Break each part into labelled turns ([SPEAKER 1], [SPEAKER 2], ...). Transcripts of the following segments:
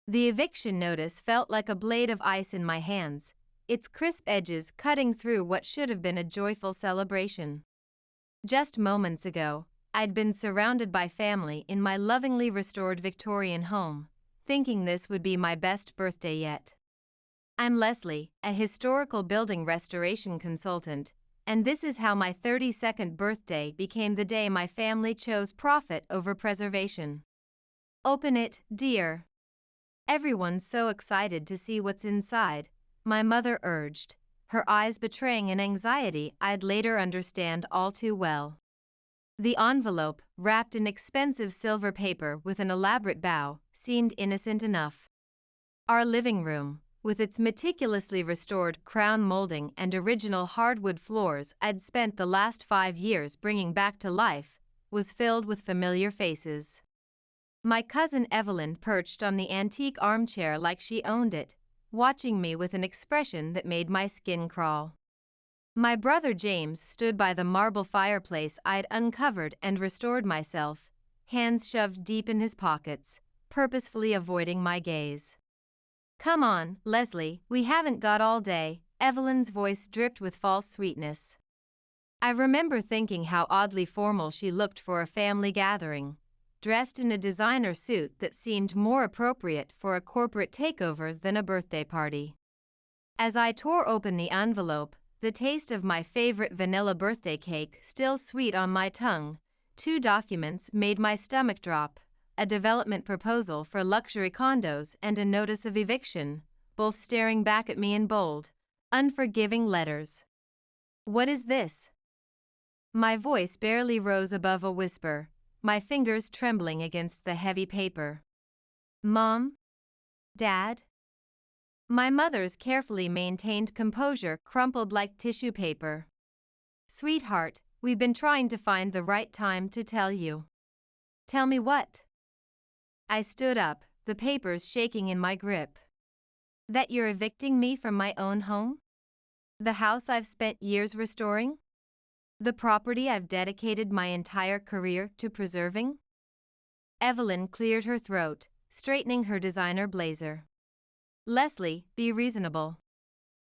[SPEAKER 1] The eviction notice felt like a blade of ice in my hands, its crisp edges cutting through what should have been a joyful celebration. Just moments ago, I'd been surrounded by family in my lovingly restored Victorian home, thinking this would be my best birthday yet. I'm Leslie, a historical building restoration consultant, and this is how my 32nd birthday became the day my family chose profit over preservation. Open it, dear. Everyone's so excited to see what's inside, my mother urged, her eyes betraying an anxiety I'd later understand all too well. The envelope, wrapped in expensive silver paper with an elaborate bow, seemed innocent enough. Our living room, with its meticulously restored crown molding and original hardwood floors I'd spent the last 5 years bringing back to life, was filled with familiar faces. My cousin Evelyn perched on the antique armchair like she owned it, watching me with an expression that made my skin crawl. My brother James stood by the marble fireplace I'd uncovered and restored myself, hands shoved deep in his pockets, purposefully avoiding my gaze. "Come on, Leslie, we haven't got all day," Evelyn's voice dripped with false sweetness. I remember thinking how oddly formal she looked for a family gathering, dressed in a designer suit that seemed more appropriate for a corporate takeover than a birthday party. As I tore open the envelope, the taste of my favorite vanilla birthday cake still sweet on my tongue, 2 documents made my stomach drop: a development proposal for luxury condos and a notice of eviction, both staring back at me in bold, unforgiving letters. "What is this?" My voice barely rose above a whisper, my fingers trembling against the heavy paper. "Mom? Dad?" My mother's carefully maintained composure crumpled like tissue paper. "Sweetheart, we've been trying to find the right time to tell you." "Tell me what?" I stood up, the papers shaking in my grip. "That you're evicting me from my own home? The house I've spent years restoring? The property I've dedicated my entire career to preserving?" Evelyn cleared her throat, straightening her designer blazer. "Leslie, be reasonable.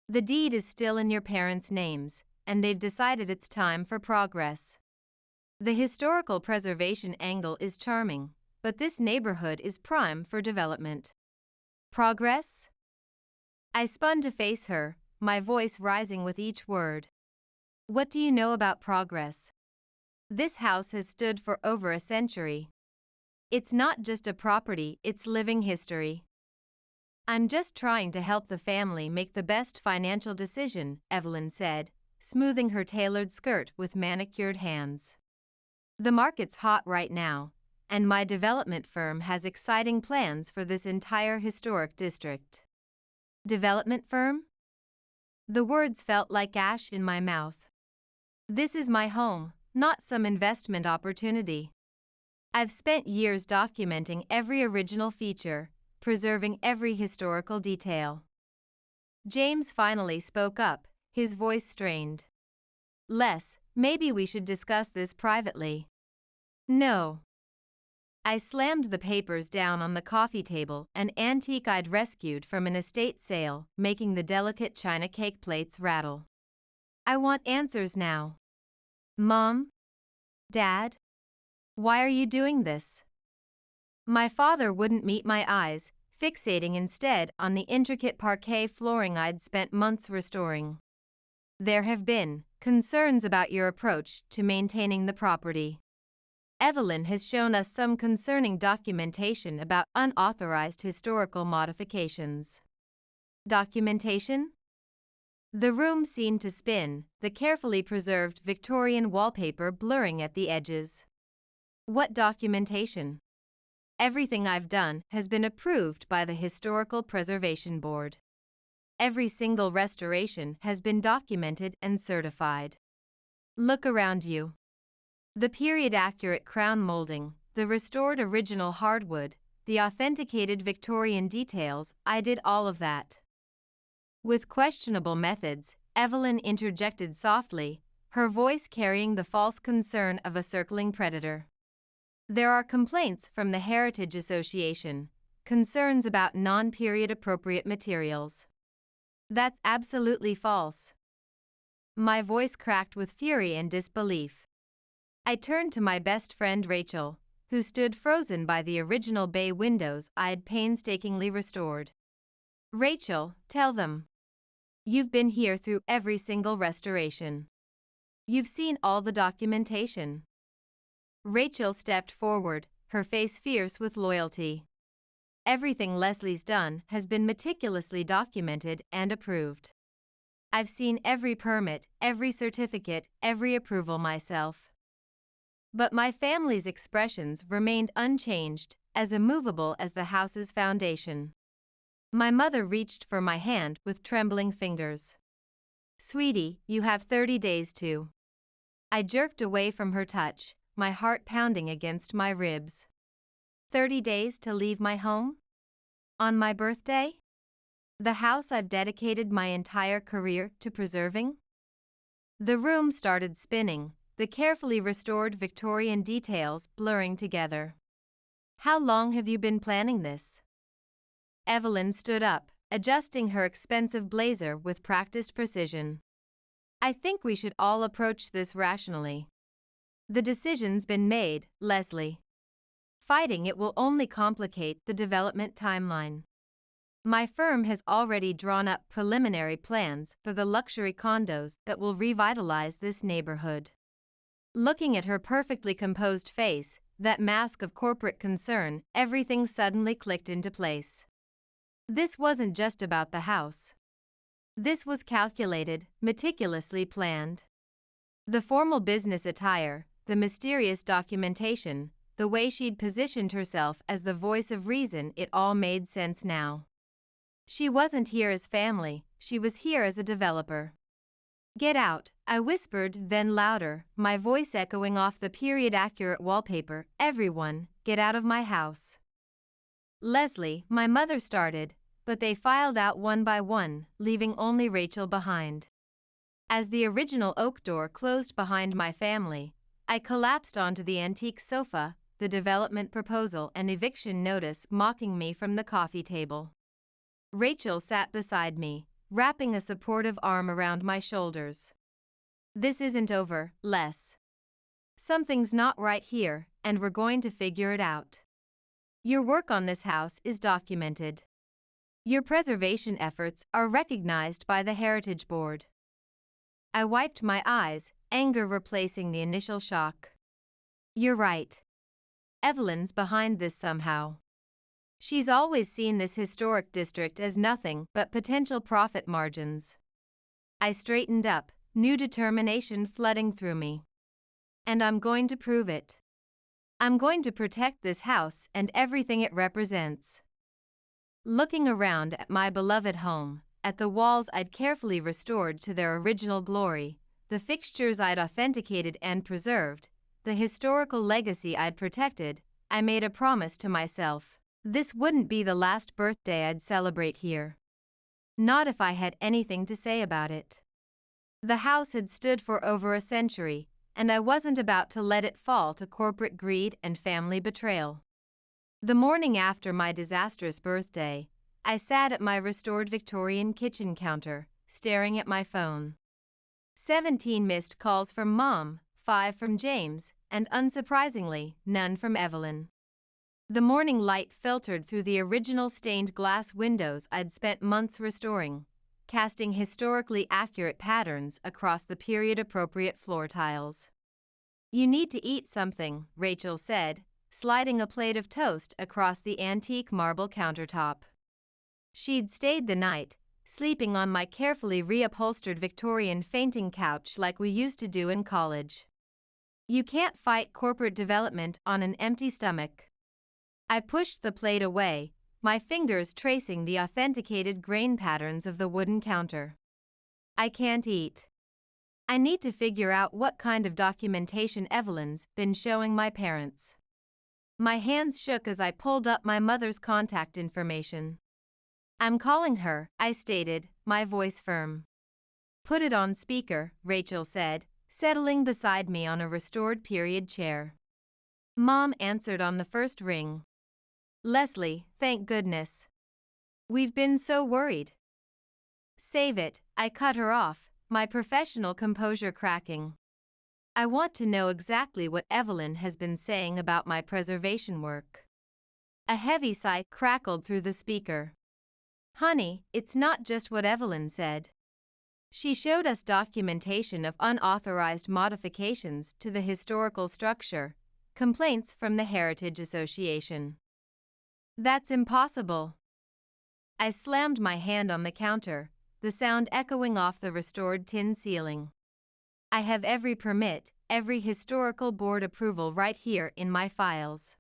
[SPEAKER 1] The deed is still in your parents' names, and they've decided it's time for progress. The historical preservation angle is charming, but this neighborhood is prime for development." "Progress?" I spun to face her, my voice rising with each word. "What do you know about progress? This house has stood for over a century. It's not just a property, it's living history." "I'm just trying to help the family make the best financial decision," Evelyn said, smoothing her tailored skirt with manicured hands. "The market's hot right now, and my development firm has exciting plans for this entire historic district." "Development firm?" The words felt like ash in my mouth. "This is my home, not some investment opportunity. I've spent years documenting every original feature, preserving every historical detail." James finally spoke up, his voice strained. "Les, maybe we should discuss this privately." "No." I slammed the papers down on the coffee table, an antique I'd rescued from an estate sale, making the delicate china cake plates rattle. "I want answers now. Mom? Dad? Why are you doing this?" My father wouldn't meet my eyes, fixating instead on the intricate parquet flooring I'd spent months restoring. "There have been concerns about your approach to maintaining the property. Evelyn has shown us some concerning documentation about unauthorized historical modifications." "Documentation?" The room seemed to spin, the carefully preserved Victorian wallpaper blurring at the edges. "What documentation?" "Everything I've done has been approved by the Historical Preservation Board. Every single restoration has been documented and certified. Look around you. The period-accurate crown molding, the restored original hardwood, the authenticated Victorian details, I did all of that." With questionable methods, Evelyn interjected softly, her voice carrying the false concern of a circling predator. "There are complaints from the Heritage Association, concerns about non-period appropriate materials. That's absolutely false. My voice cracked with fury and disbelief. I turned to my best friend Rachel, who stood frozen by the original bay windows I had painstakingly restored. Rachel, tell them. You've been here through every single restoration. You've seen all the documentation. Rachel stepped forward, her face fierce with loyalty. Everything Leslie's done has been meticulously documented and approved. I've seen every permit, every certificate, every approval myself. But my family's expressions remained unchanged, as immovable as the house's foundation. My mother reached for my hand with trembling fingers. Sweetie, you have 30 days to. I jerked away from her touch, my heart pounding against my ribs. 30 days to leave my home? On my birthday? The house I've dedicated my entire career to preserving? The room started spinning, the carefully restored Victorian details blurring together. How long have you been planning this? Evelyn stood up, adjusting her expensive blazer with practiced precision. I think we should all approach this rationally. The decision's been made, Leslie. Fighting it will only complicate the development timeline. My firm has already drawn up preliminary plans for the luxury condos that will revitalize this neighborhood. Looking at her perfectly composed face, that mask of corporate concern, everything suddenly clicked into place. This wasn't just about the house. This was calculated, meticulously planned. The formal business attire, the mysterious documentation, the way she'd positioned herself as the voice of reason, it all made sense now. She wasn't here as family, she was here as a developer. Get out, I whispered, then louder, my voice echoing off the period-accurate wallpaper. Everyone, get out of my house. Leslie, my mother started, but they filed out one by one, leaving only Rachel behind. As the original oak door closed behind my family, I collapsed onto the antique sofa, the development proposal and eviction notice mocking me from the coffee table. Rachel sat beside me, wrapping a supportive arm around my shoulders. This isn't over, Les. Something's not right here, and we're going to figure it out. Your work on this house is documented. Your preservation efforts are recognized by the Heritage Board. I wiped my eyes, anger replacing the initial shock. You're right. Evelyn's behind this somehow. She's always seen this historic district as nothing but potential profit margins. I straightened up, new determination flooding through me. And I'm going to prove it. I'm going to protect this house and everything it represents. Looking around at my beloved home, at the walls I'd carefully restored to their original glory, the fixtures I'd authenticated and preserved, the historical legacy I'd protected, I made a promise to myself. This wouldn't be the last birthday I'd celebrate here. Not if I had anything to say about it. The house had stood for over a century, and I wasn't about to let it fall to corporate greed and family betrayal. The morning after my disastrous birthday, I sat at my restored Victorian kitchen counter, staring at my phone. 17 missed calls from Mom, 5 from James, and unsurprisingly, none from Evelyn. The morning light filtered through the original stained glass windows I'd spent months restoring, casting historically accurate patterns across the period-appropriate floor tiles. You need to eat something, Rachel said, sliding a plate of toast across the antique marble countertop. She'd stayed the night, sleeping on my carefully reupholstered Victorian fainting couch like we used to do in college. You can't fight corporate development on an empty stomach. I pushed the plate away, my fingers tracing the authenticated grain patterns of the wooden counter. I can't eat. I need to figure out what kind of documentation Evelyn's been showing my parents. My hands shook as I pulled up my mother's contact information. I'm calling her, I stated, my voice firm. Put it on speaker, Rachel said, settling beside me on a restored period chair. Mom answered on the first ring. Leslie, thank goodness. We've been so worried. Save it, I cut her off, my professional composure cracking. I want to know exactly what Evelyn has been saying about my preservation work. A heavy sigh crackled through the speaker. Honey, it's not just what Evelyn said. She showed us documentation of unauthorized modifications to the historical structure, complaints from the Heritage Association. That's impossible. I slammed my hand on the counter, the sound echoing off the restored tin ceiling. I have every permit, every historical board approval right here in my files.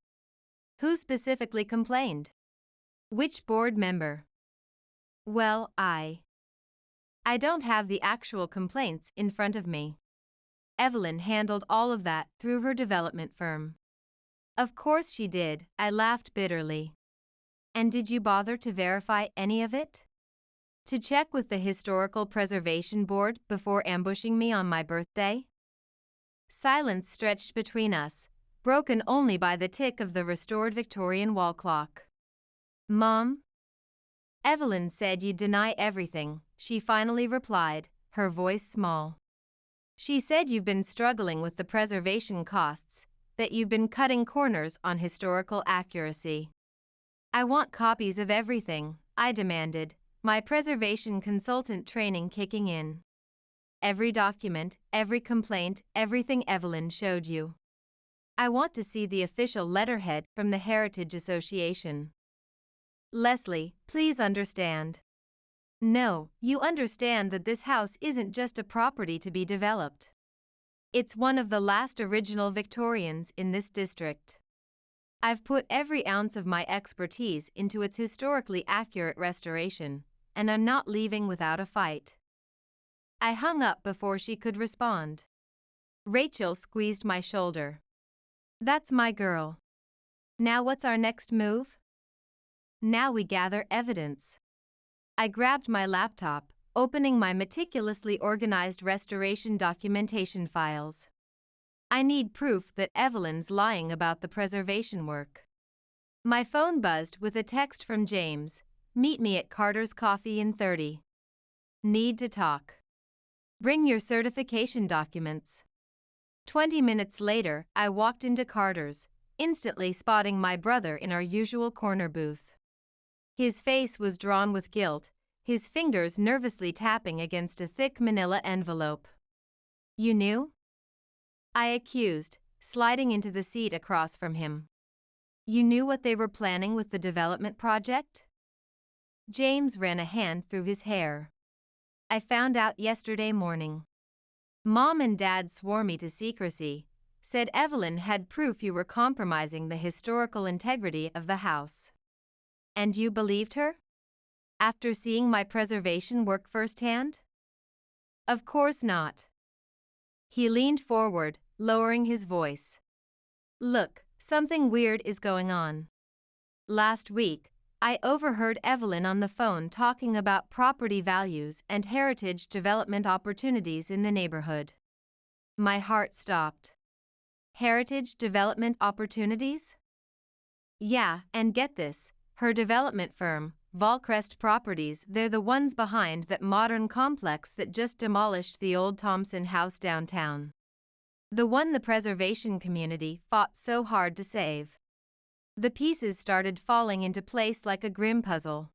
[SPEAKER 1] Who specifically complained? Which board member? Well, I don't have the actual complaints in front of me. Evelyn handled all of that through her development firm. Of course she did, I laughed bitterly. And did you bother to verify any of it? To check with the Historical Preservation Board before ambushing me on my birthday? Silence stretched between us, broken only by the tick of the restored Victorian wall clock. Mom? Evelyn said you'd deny everything, she finally replied, her voice small. She said you've been struggling with the preservation costs, that you've been cutting corners on historical accuracy. I want copies of everything, I demanded, my preservation consultant training kicking in. Every document, every complaint, everything Evelyn showed you. I want to see the official letterhead from the Heritage Association. Leslie, please understand. No, you understand that this house isn't just a property to be developed. It's one of the last original Victorians in this district. I've put every ounce of my expertise into its historically accurate restoration, and I'm not leaving without a fight. I hung up before she could respond. Rachel squeezed my shoulder. That's my girl. Now what's our next move? Now we gather evidence. I grabbed my laptop, opening my meticulously organized restoration documentation files. I need proof that Evelyn's lying about the preservation work. My phone buzzed with a text from James. Meet me at Carter's Coffee in 30. Need to talk. Bring your certification documents. 20 minutes later, I walked into Carter's, instantly spotting my brother in our usual corner booth. His face was drawn with guilt, his fingers nervously tapping against a thick manila envelope. You knew? I accused, sliding into the seat across from him. You knew what they were planning with the development project? James ran a hand through his hair. I found out yesterday morning. Mom and Dad swore me to secrecy, said Evelyn had proof you were compromising the historical integrity of the house. And you believed her? After seeing my preservation work firsthand? Of course not. He leaned forward, lowering his voice. Look, something weird is going on. Last week, I overheard Evelyn on the phone talking about property values and heritage development opportunities in the neighborhood. My heart stopped. Heritage development opportunities? Yeah, and get this, her development firm, Volcrest Properties, they're the ones behind that modern complex that just demolished the old Thompson house downtown. The one the preservation community fought so hard to save. The pieces started falling into place like a grim puzzle.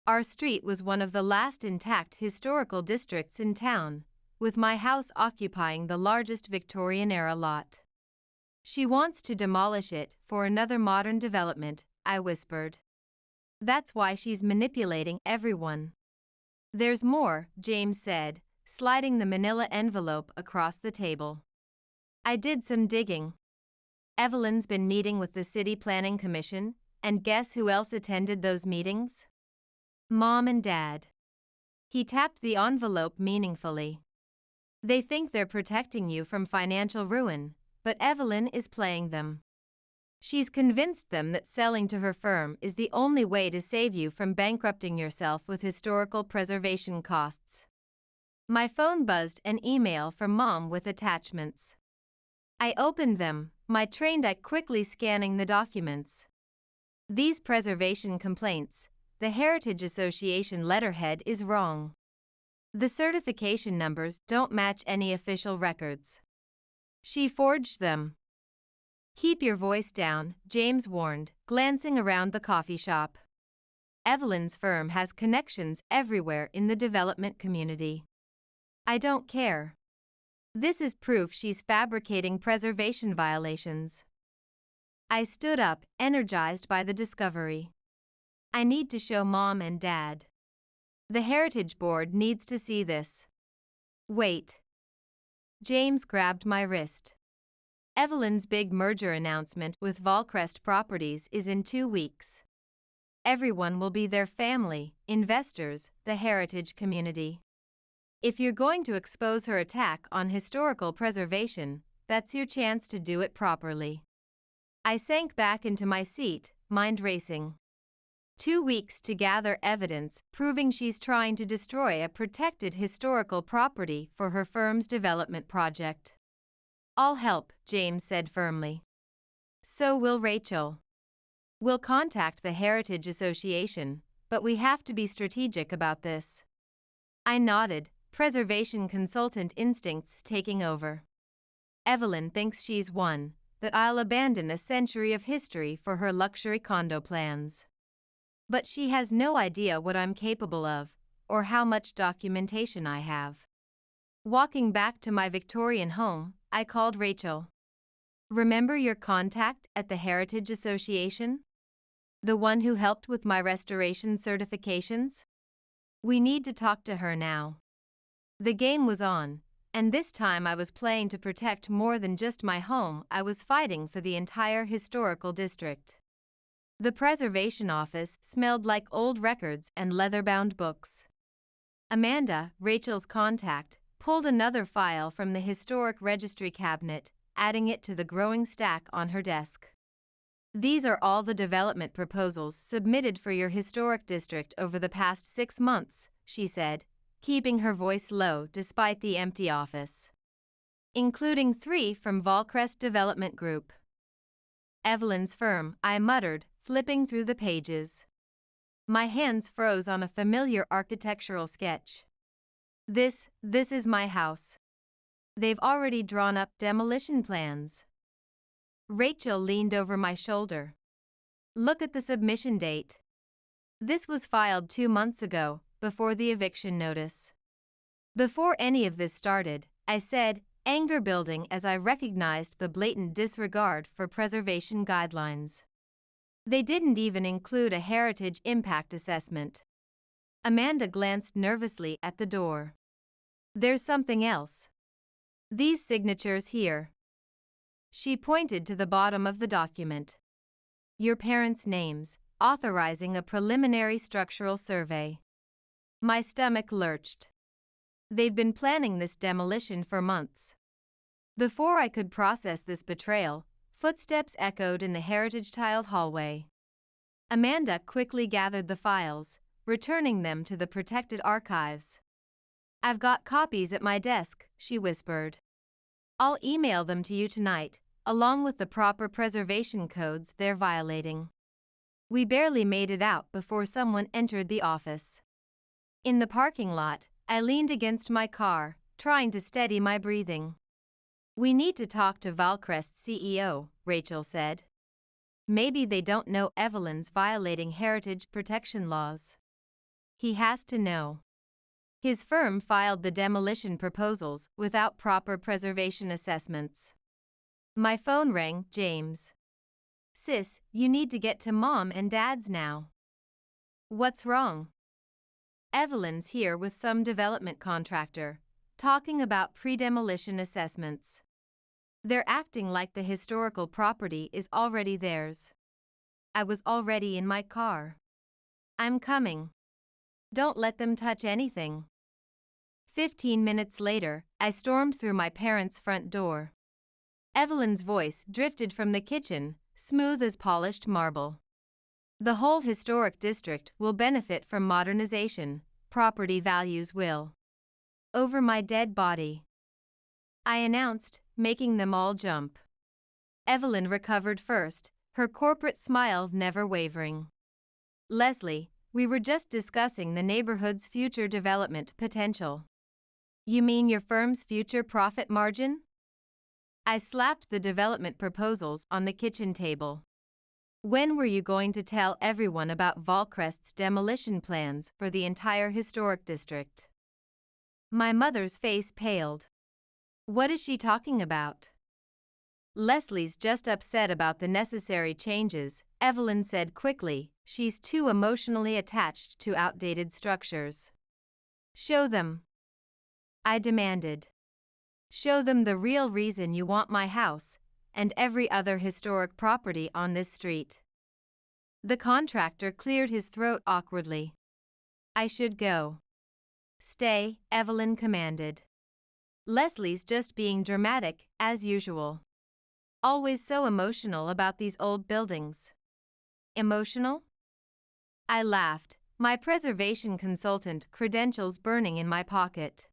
[SPEAKER 1] Our street was one of the last intact historical districts in town, with my house occupying the largest Victorian-era lot. She wants to demolish it for another modern development, I whispered. That's why she's manipulating everyone. There's more, James said, sliding the manila envelope across the table. I did some digging. Evelyn's been meeting with the City Planning Commission, and guess who else attended those meetings? Mom and Dad. He tapped the envelope meaningfully. They think they're protecting you from financial ruin, but Evelyn is playing them. She's convinced them that selling to her firm is the only way to save you from bankrupting yourself with historical preservation costs. My phone buzzed an email from Mom with attachments. I opened them, my trained eye quickly scanning the documents. These preservation complaints, the Heritage Association letterhead is wrong. The certification numbers don't match any official records. She forged them. Keep your voice down, James warned, glancing around the coffee shop. Evelyn's firm has connections everywhere in the development community. I don't care. This is proof she's fabricating preservation violations. I stood up, energized by the discovery. I need to show Mom and Dad. The Heritage Board needs to see this. Wait. James grabbed my wrist. Evelyn's big merger announcement with Volcrest Properties is in 2 weeks. Everyone will be their family, investors, the heritage community. If you're going to expose her attack on historical preservation, that's your chance to do it properly. I sank back into my seat, mind racing. 2 weeks to gather evidence proving she's trying to destroy a protected historical property for her firm's development project. I'll help, James said firmly. So will Rachel. We'll contact the Heritage Association, but we have to be strategic about this. I nodded, preservation consultant instincts taking over. Evelyn thinks she's won, that I'll abandon a century of history for her luxury condo plans. But she has no idea what I'm capable of, or how much documentation I have. Walking back to my Victorian home, I called Rachel. Remember your contact at the Heritage Association? The one who helped with my restoration certifications? We need to talk to her now. The game was on, and this time I was playing to protect more than just my home. I was fighting for the entire historical district. The preservation office smelled like old records and leather-bound books. Amanda, Rachel's contact, pulled another file from the historic registry cabinet, adding it to the growing stack on her desk. These are all the development proposals submitted for your historic district over the past 6 months, she said, keeping her voice low despite the empty office. Including 3 from Volcrest Development Group. Evelyn's firm, I muttered, flipping through the pages. My hands froze on a familiar architectural sketch. This is my house. They've already drawn up demolition plans. Rachel leaned over my shoulder. Look at the submission date. This was filed 2 months ago, before the eviction notice. Before any of this started, I said, anger building as I recognized the blatant disregard for preservation guidelines. They didn't even include a heritage impact assessment. Amanda glanced nervously at the door. There's something else. These signatures here. She pointed to the bottom of the document. Your parents' names, authorizing a preliminary structural survey. My stomach lurched. They've been planning this demolition for months. Before I could process this betrayal, footsteps echoed in the heritage-tiled hallway. Amanda quickly gathered the files, returning them to the protected archives. I've got copies at my desk, she whispered. I'll email them to you tonight, along with the proper preservation codes they're violating. We barely made it out before someone entered the office. In the parking lot, I leaned against my car, trying to steady my breathing. We need to talk to Volcrest's CEO, Rachel said. Maybe they don't know Evelyn's violating heritage protection laws. He has to know. His firm filed the demolition proposals without proper preservation assessments. My phone rang, James. Sis, you need to get to Mom and Dad's now. What's wrong? Evelyn's here with some development contractor, talking about pre-demolition assessments. They're acting like the historical property is already theirs. I was already in my car. I'm coming. Don't let them touch anything. 15 minutes later, I stormed through my parents' front door. Evelyn's voice drifted from the kitchen, smooth as polished marble. The whole historic district will benefit from modernization, property values will. Over my dead body, I announced, making them all jump. Evelyn recovered first, her corporate smile never wavering. Leslie, we were just discussing the neighborhood's future development potential. You mean your firm's future profit margin? I slapped the development proposals on the kitchen table. When were you going to tell everyone about Volcrest's demolition plans for the entire historic district? My mother's face paled. What is she talking about? Leslie's just upset about the necessary changes, Evelyn said quickly. She's too emotionally attached to outdated structures. Show them, I demanded. Show them the real reason you want my house and every other historic property on this street. The contractor cleared his throat awkwardly. I should go. Stay, Evelyn commanded. Leslie's just being dramatic, as usual. Always so emotional about these old buildings. Emotional? I laughed, my preservation consultant credentials burning in my pocket.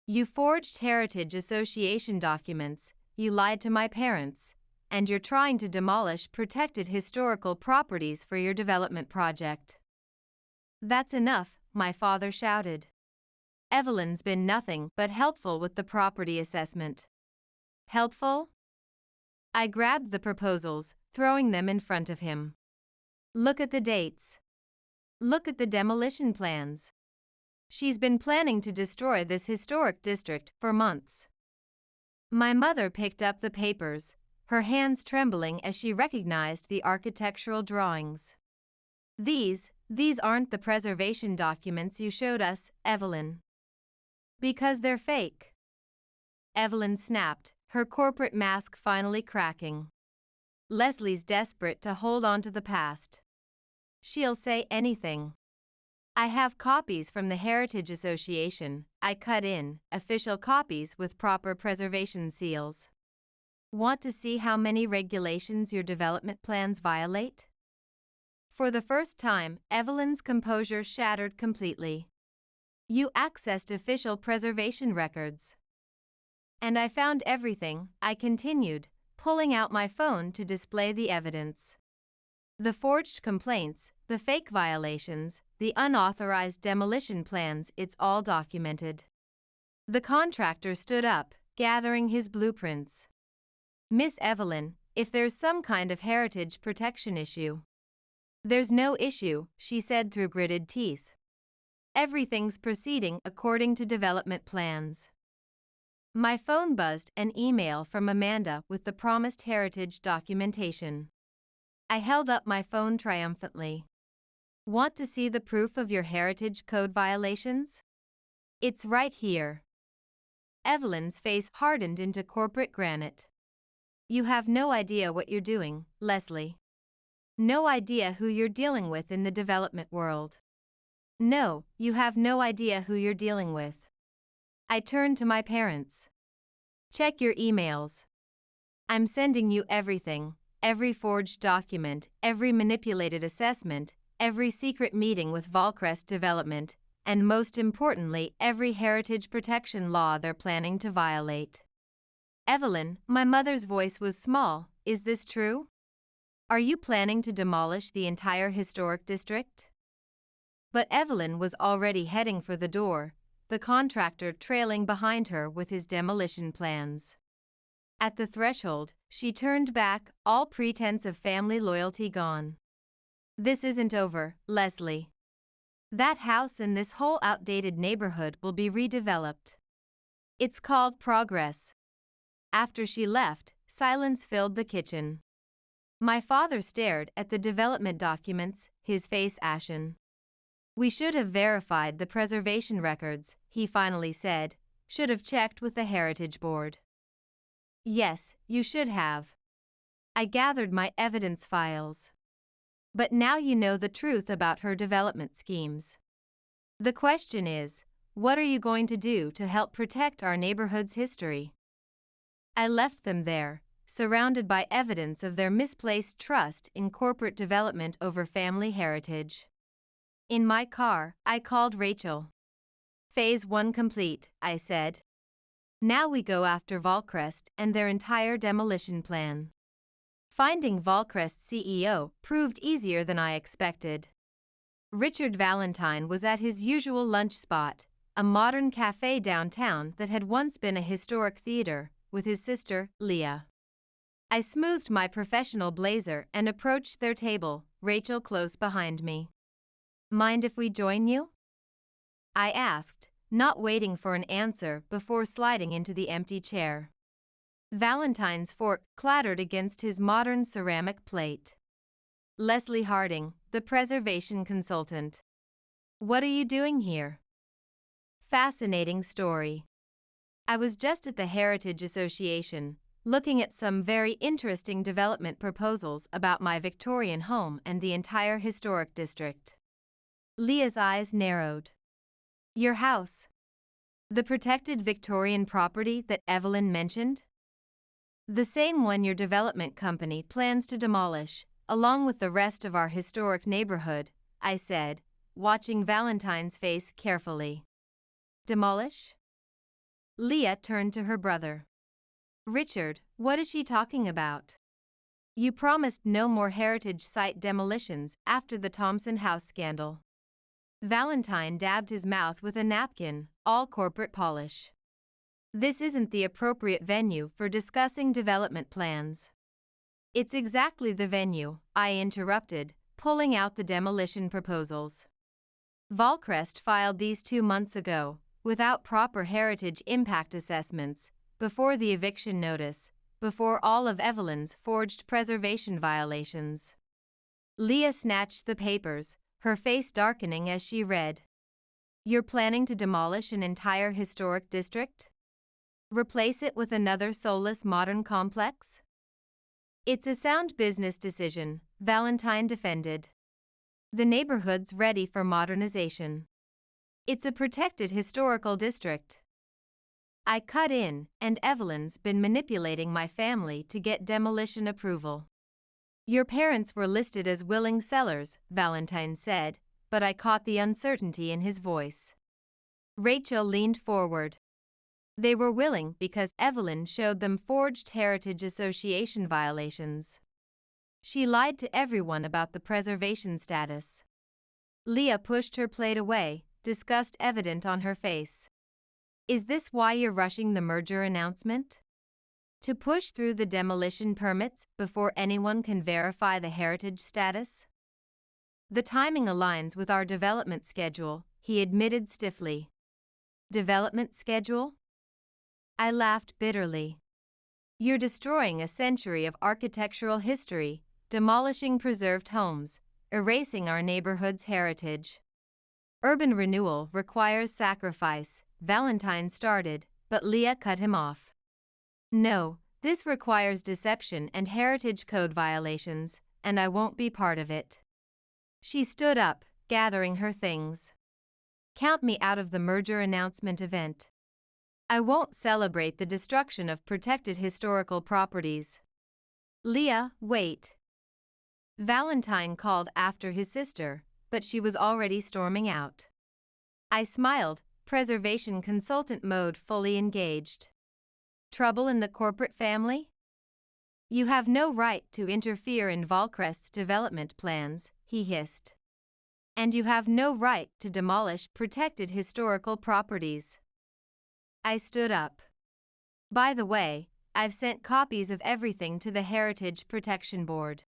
[SPEAKER 1] You forged Heritage Association documents, you lied to my parents, and you're trying to demolish protected historical properties for your development project. That's enough, my father shouted. Evelyn's been nothing but helpful with the property assessment. Helpful? I grabbed the proposals, throwing them in front of him. Look at the dates. Look at the demolition plans. She's been planning to destroy this historic district for months. My mother picked up the papers, her hands trembling as she recognized the architectural drawings. These aren't the preservation documents you showed us, Evelyn. Because they're fake. Evelyn snapped, her corporate mask finally cracking. Leslie's desperate to hold on to the past. She'll say anything. I have copies from the Heritage Association, I cut in, official copies with proper preservation seals. Want to see how many regulations your development plans violate? For the first time, Evelyn's composure shattered completely. You accessed official preservation records. And I found everything, I continued, pulling out my phone to display the evidence. The forged complaints, the fake violations, the unauthorized demolition plans, it's all documented. The contractor stood up, gathering his blueprints. Miss Evelyn, if there's some kind of heritage protection issue. There's no issue, she said through gritted teeth. Everything's proceeding according to development plans. My phone buzzed an email from Amanda with the promised heritage documentation. I held up my phone triumphantly. Want to see the proof of your heritage code violations? It's right here. Evelyn's face hardened into corporate granite. You have no idea what you're doing, Leslie. No idea who you're dealing with in the development world. No, you have no idea who you're dealing with. I turned to my parents. Check your emails. I'm sending you everything, every forged document, every manipulated assessment, every secret meeting with Volcrest Development, and most importantly, every heritage protection law they're planning to violate. Evelyn, my mother's voice was small, is this true? Are you planning to demolish the entire historic district? But Evelyn was already heading for the door, the contractor trailing behind her with his demolition plans. At the threshold, she turned back, all pretense of family loyalty gone. This isn't over, Leslie. That house and this whole outdated neighborhood will be redeveloped. It's called progress. After she left, silence filled the kitchen. My father stared at the development documents, his face ashen. We should have verified the preservation records, he finally said, should have checked with the Heritage Board. Yes, you should have. I gathered my evidence files. But now you know the truth about her development schemes. The question is, what are you going to do to help protect our neighborhood's history? I left them there, surrounded by evidence of their misplaced trust in corporate development over family heritage. In my car, I called Rachel. Phase 1 complete, I said. Now we go after Volcrest and their entire demolition plan. Finding Volcrest CEO proved easier than I expected. Richard Valentine was at his usual lunch spot, a modern cafe downtown that had once been a historic theater, with his sister, Leah. I smoothed my professional blazer and approached their table, Rachel close behind me. "Mind if we join you?" I asked, not waiting for an answer before sliding into the empty chair. Valentine's fork clattered against his modern ceramic plate. "Leslie Harding, the preservation consultant. What are you doing here?" Fascinating story. I was just at the Heritage Association, looking at some very interesting development proposals about my Victorian home and the entire historic district. Leah's eyes narrowed. "Your house? The protected Victorian property that Evelyn mentioned?" "The same one your development company plans to demolish, along with the rest of our historic neighborhood," I said, watching Valentine's face carefully. "Demolish?" Leah turned to her brother. "Richard, what is she talking about? You promised no more heritage site demolitions after the Thompson House scandal." Valentine dabbed his mouth with a napkin, all corporate polish. "This isn't the appropriate venue for discussing development plans." "It's exactly the venue," I interrupted, pulling out the demolition proposals. "Volcrest filed these 2 months ago, without proper heritage impact assessments, before the eviction notice, before all of Evelyn's forged preservation violations." Leah snatched the papers, her face darkening as she read. "You're planning to demolish an entire historic district? Replace it with another soulless modern complex?" "It's a sound business decision," Valentine defended. "The neighborhood's ready for modernization. It's a protected historical district." I cut in, "and Evelyn's been manipulating my family to get demolition approval." "Your parents were listed as willing sellers," Valentine said, but I caught the uncertainty in his voice. Rachel leaned forward. "They were willing because Evelyn showed them forged Heritage Association violations. She lied to everyone about the preservation status." Leah pushed her plate away, disgust evident on her face. "Is this why you're rushing the merger announcement? To push through the demolition permits before anyone can verify the heritage status?" "The timing aligns with our development schedule," he admitted stiffly. "Development schedule?" I laughed bitterly. "You're destroying a century of architectural history, demolishing preserved homes, erasing our neighborhood's heritage." "Urban renewal requires sacrifice," Valentine started, but Leah cut him off. "No, this requires deception and heritage code violations, and I won't be part of it." She stood up, gathering her things. "Count me out of the merger announcement event. I won't celebrate the destruction of protected historical properties." "Leah, wait." Valentine called after his sister, but she was already storming out. I smiled, preservation consultant mode fully engaged. "Trouble in the corporate family?" "You have no right to interfere in Volcrest's development plans," he hissed. "And you have no right to demolish protected historical properties." I stood up. "By the way, I've sent copies of everything to the Heritage Protection Board.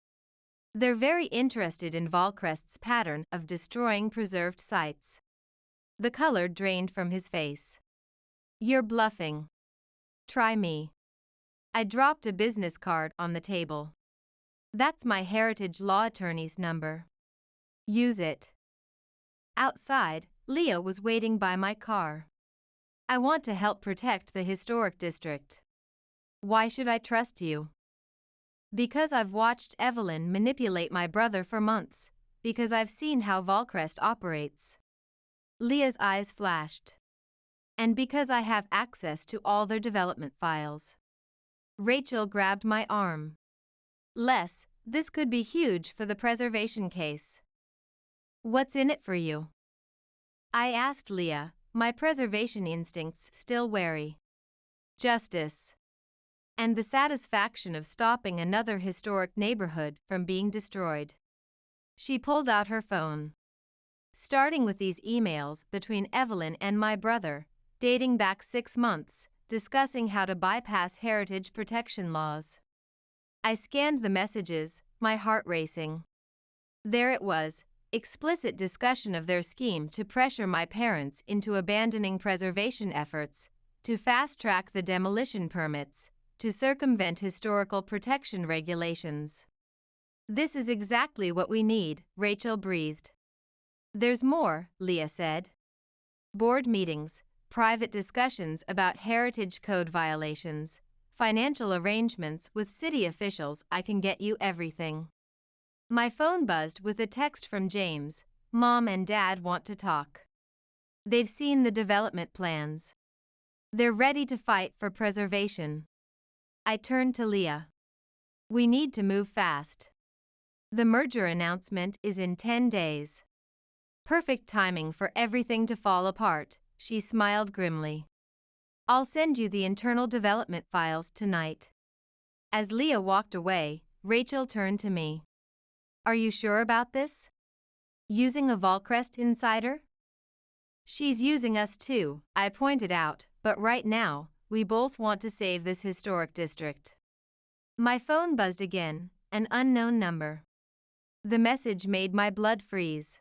[SPEAKER 1] They're very interested in Volcrest's pattern of destroying preserved sites." The color drained from his face. "You're bluffing. Try me." I dropped a business card on the table. "That's my heritage law attorney's number. Use it." Outside, Leah was waiting by my car. "I want to help protect the historic district." "Why should I trust you?" "Because I've watched Evelyn manipulate my brother for months, because I've seen how Volcrest operates." Leah's eyes flashed. "And because I have access to all their development files." Rachel grabbed my arm. "Les, this could be huge for the preservation case." "What's in it for you?" I asked Leah, my preservation instincts still wary. "Justice." and the satisfaction of stopping another historic neighborhood from being destroyed. She pulled out her phone. Starting with these emails between Evelyn and my brother, dating back 6 months, discussing how to bypass heritage protection laws. I scanned the messages, my heart racing. There it was, explicit discussion of their scheme to pressure my parents into abandoning preservation efforts, to fast-track the demolition permits, to circumvent historical protection regulations. This is exactly what we need, Rachel breathed. There's more, Leah said. Board meetings, private discussions about heritage code violations, financial arrangements with city officials. I can get you everything. My phone buzzed with a text from James. Mom and Dad want to talk. They've seen the development plans. They're ready to fight for preservation. I turned to Leah. We need to move fast. The merger announcement is in 10 days. Perfect timing for everything to fall apart, she smiled grimly. I'll send you the internal development files tonight. As Leah walked away, Rachel turned to me. Are you sure about this? Using a Volcrest insider? She's using us too, I pointed out, but right now, we both want to save this historic district. My phone buzzed again, an unknown number. The message made my blood freeze.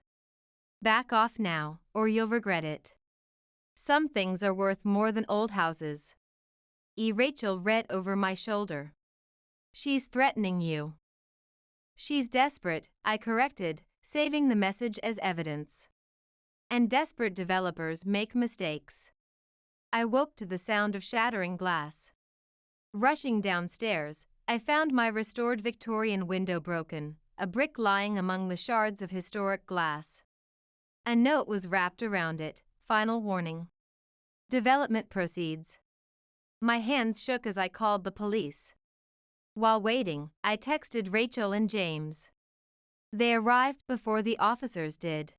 [SPEAKER 1] Back off now, or you'll regret it. Some things are worth more than old houses. Rachel read over my shoulder. She's threatening you. She's desperate, I corrected, saving the message as evidence. And desperate developers make mistakes. I woke to the sound of shattering glass. Rushing downstairs, I found my restored Victorian window broken, a brick lying among the shards of historic glass. A note was wrapped around it, final warning. Development proceeds. My hands shook as I called the police. While waiting, I texted Rachel and James. They arrived before the officers did.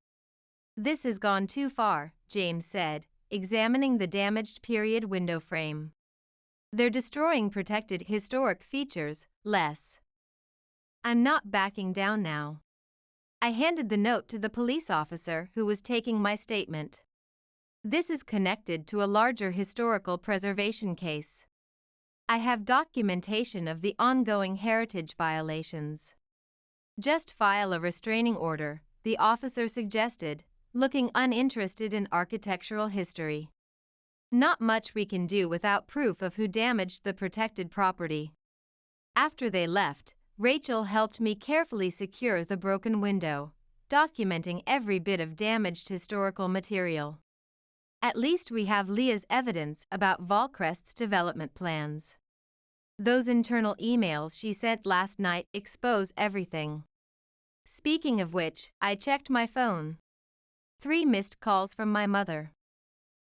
[SPEAKER 1] This has gone too far, James said, examining the damaged period window frame. They're destroying protected historic features, Les. I'm not backing down now. I handed the note to the police officer who was taking my statement. This is connected to a larger historical preservation case. I have documentation of the ongoing heritage violations. Just file a restraining order, the officer suggested, looking uninterested in architectural history. Not much we can do without proof of who damaged the protected property. After they left, Rachel helped me carefully secure the broken window, documenting every bit of damaged historical material. At least we have Leah's evidence about Volcrest's development plans. Those internal emails she sent last night expose everything. Speaking of which, I checked my phone. 3 missed calls from my mother.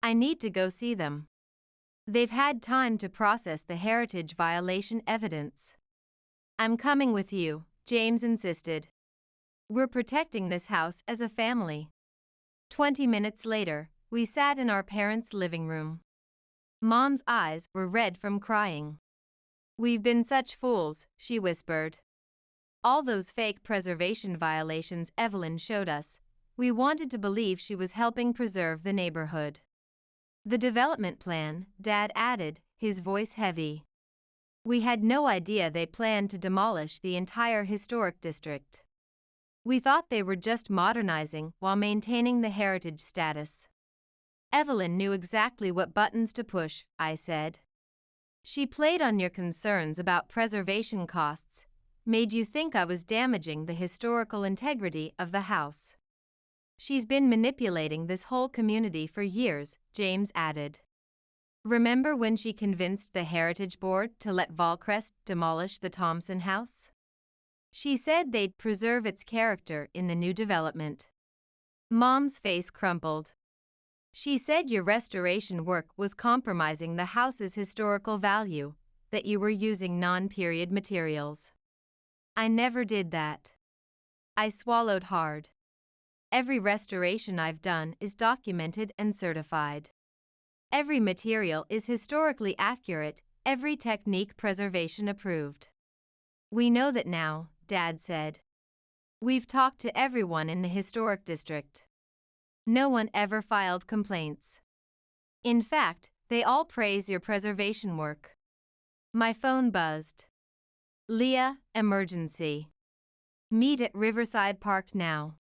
[SPEAKER 1] I need to go see them. They've had time to process the heritage violation evidence. I'm coming with you, James insisted. We're protecting this house as a family. 20 minutes later, we sat in our parents' living room. Mom's eyes were red from crying. We've been such fools, she whispered. All those fake preservation violations Evelyn showed us, we wanted to believe she was helping preserve the neighborhood. The development plan, Dad added, his voice heavy. We had no idea they planned to demolish the entire historic district. We thought they were just modernizing while maintaining the heritage status. Evelyn knew exactly what buttons to push, I said. She played on your concerns about preservation costs, made you think I was damaging the historical integrity of the house. She's been manipulating this whole community for years, James added. Remember when she convinced the Heritage Board to let Volcrest demolish the Thompson house? She said they'd preserve its character in the new development. Mom's face crumpled. She said your restoration work was compromising the house's historical value, that you were using non-period materials. I never did that. I swallowed hard. Every restoration I've done is documented and certified. Every material is historically accurate, every technique preservation approved. We know that now, Dad said. We've talked to everyone in the historic district. No one ever filed complaints. In fact, they all praise your preservation work. My phone buzzed. Leah, emergency. Meet at Riverside Park now.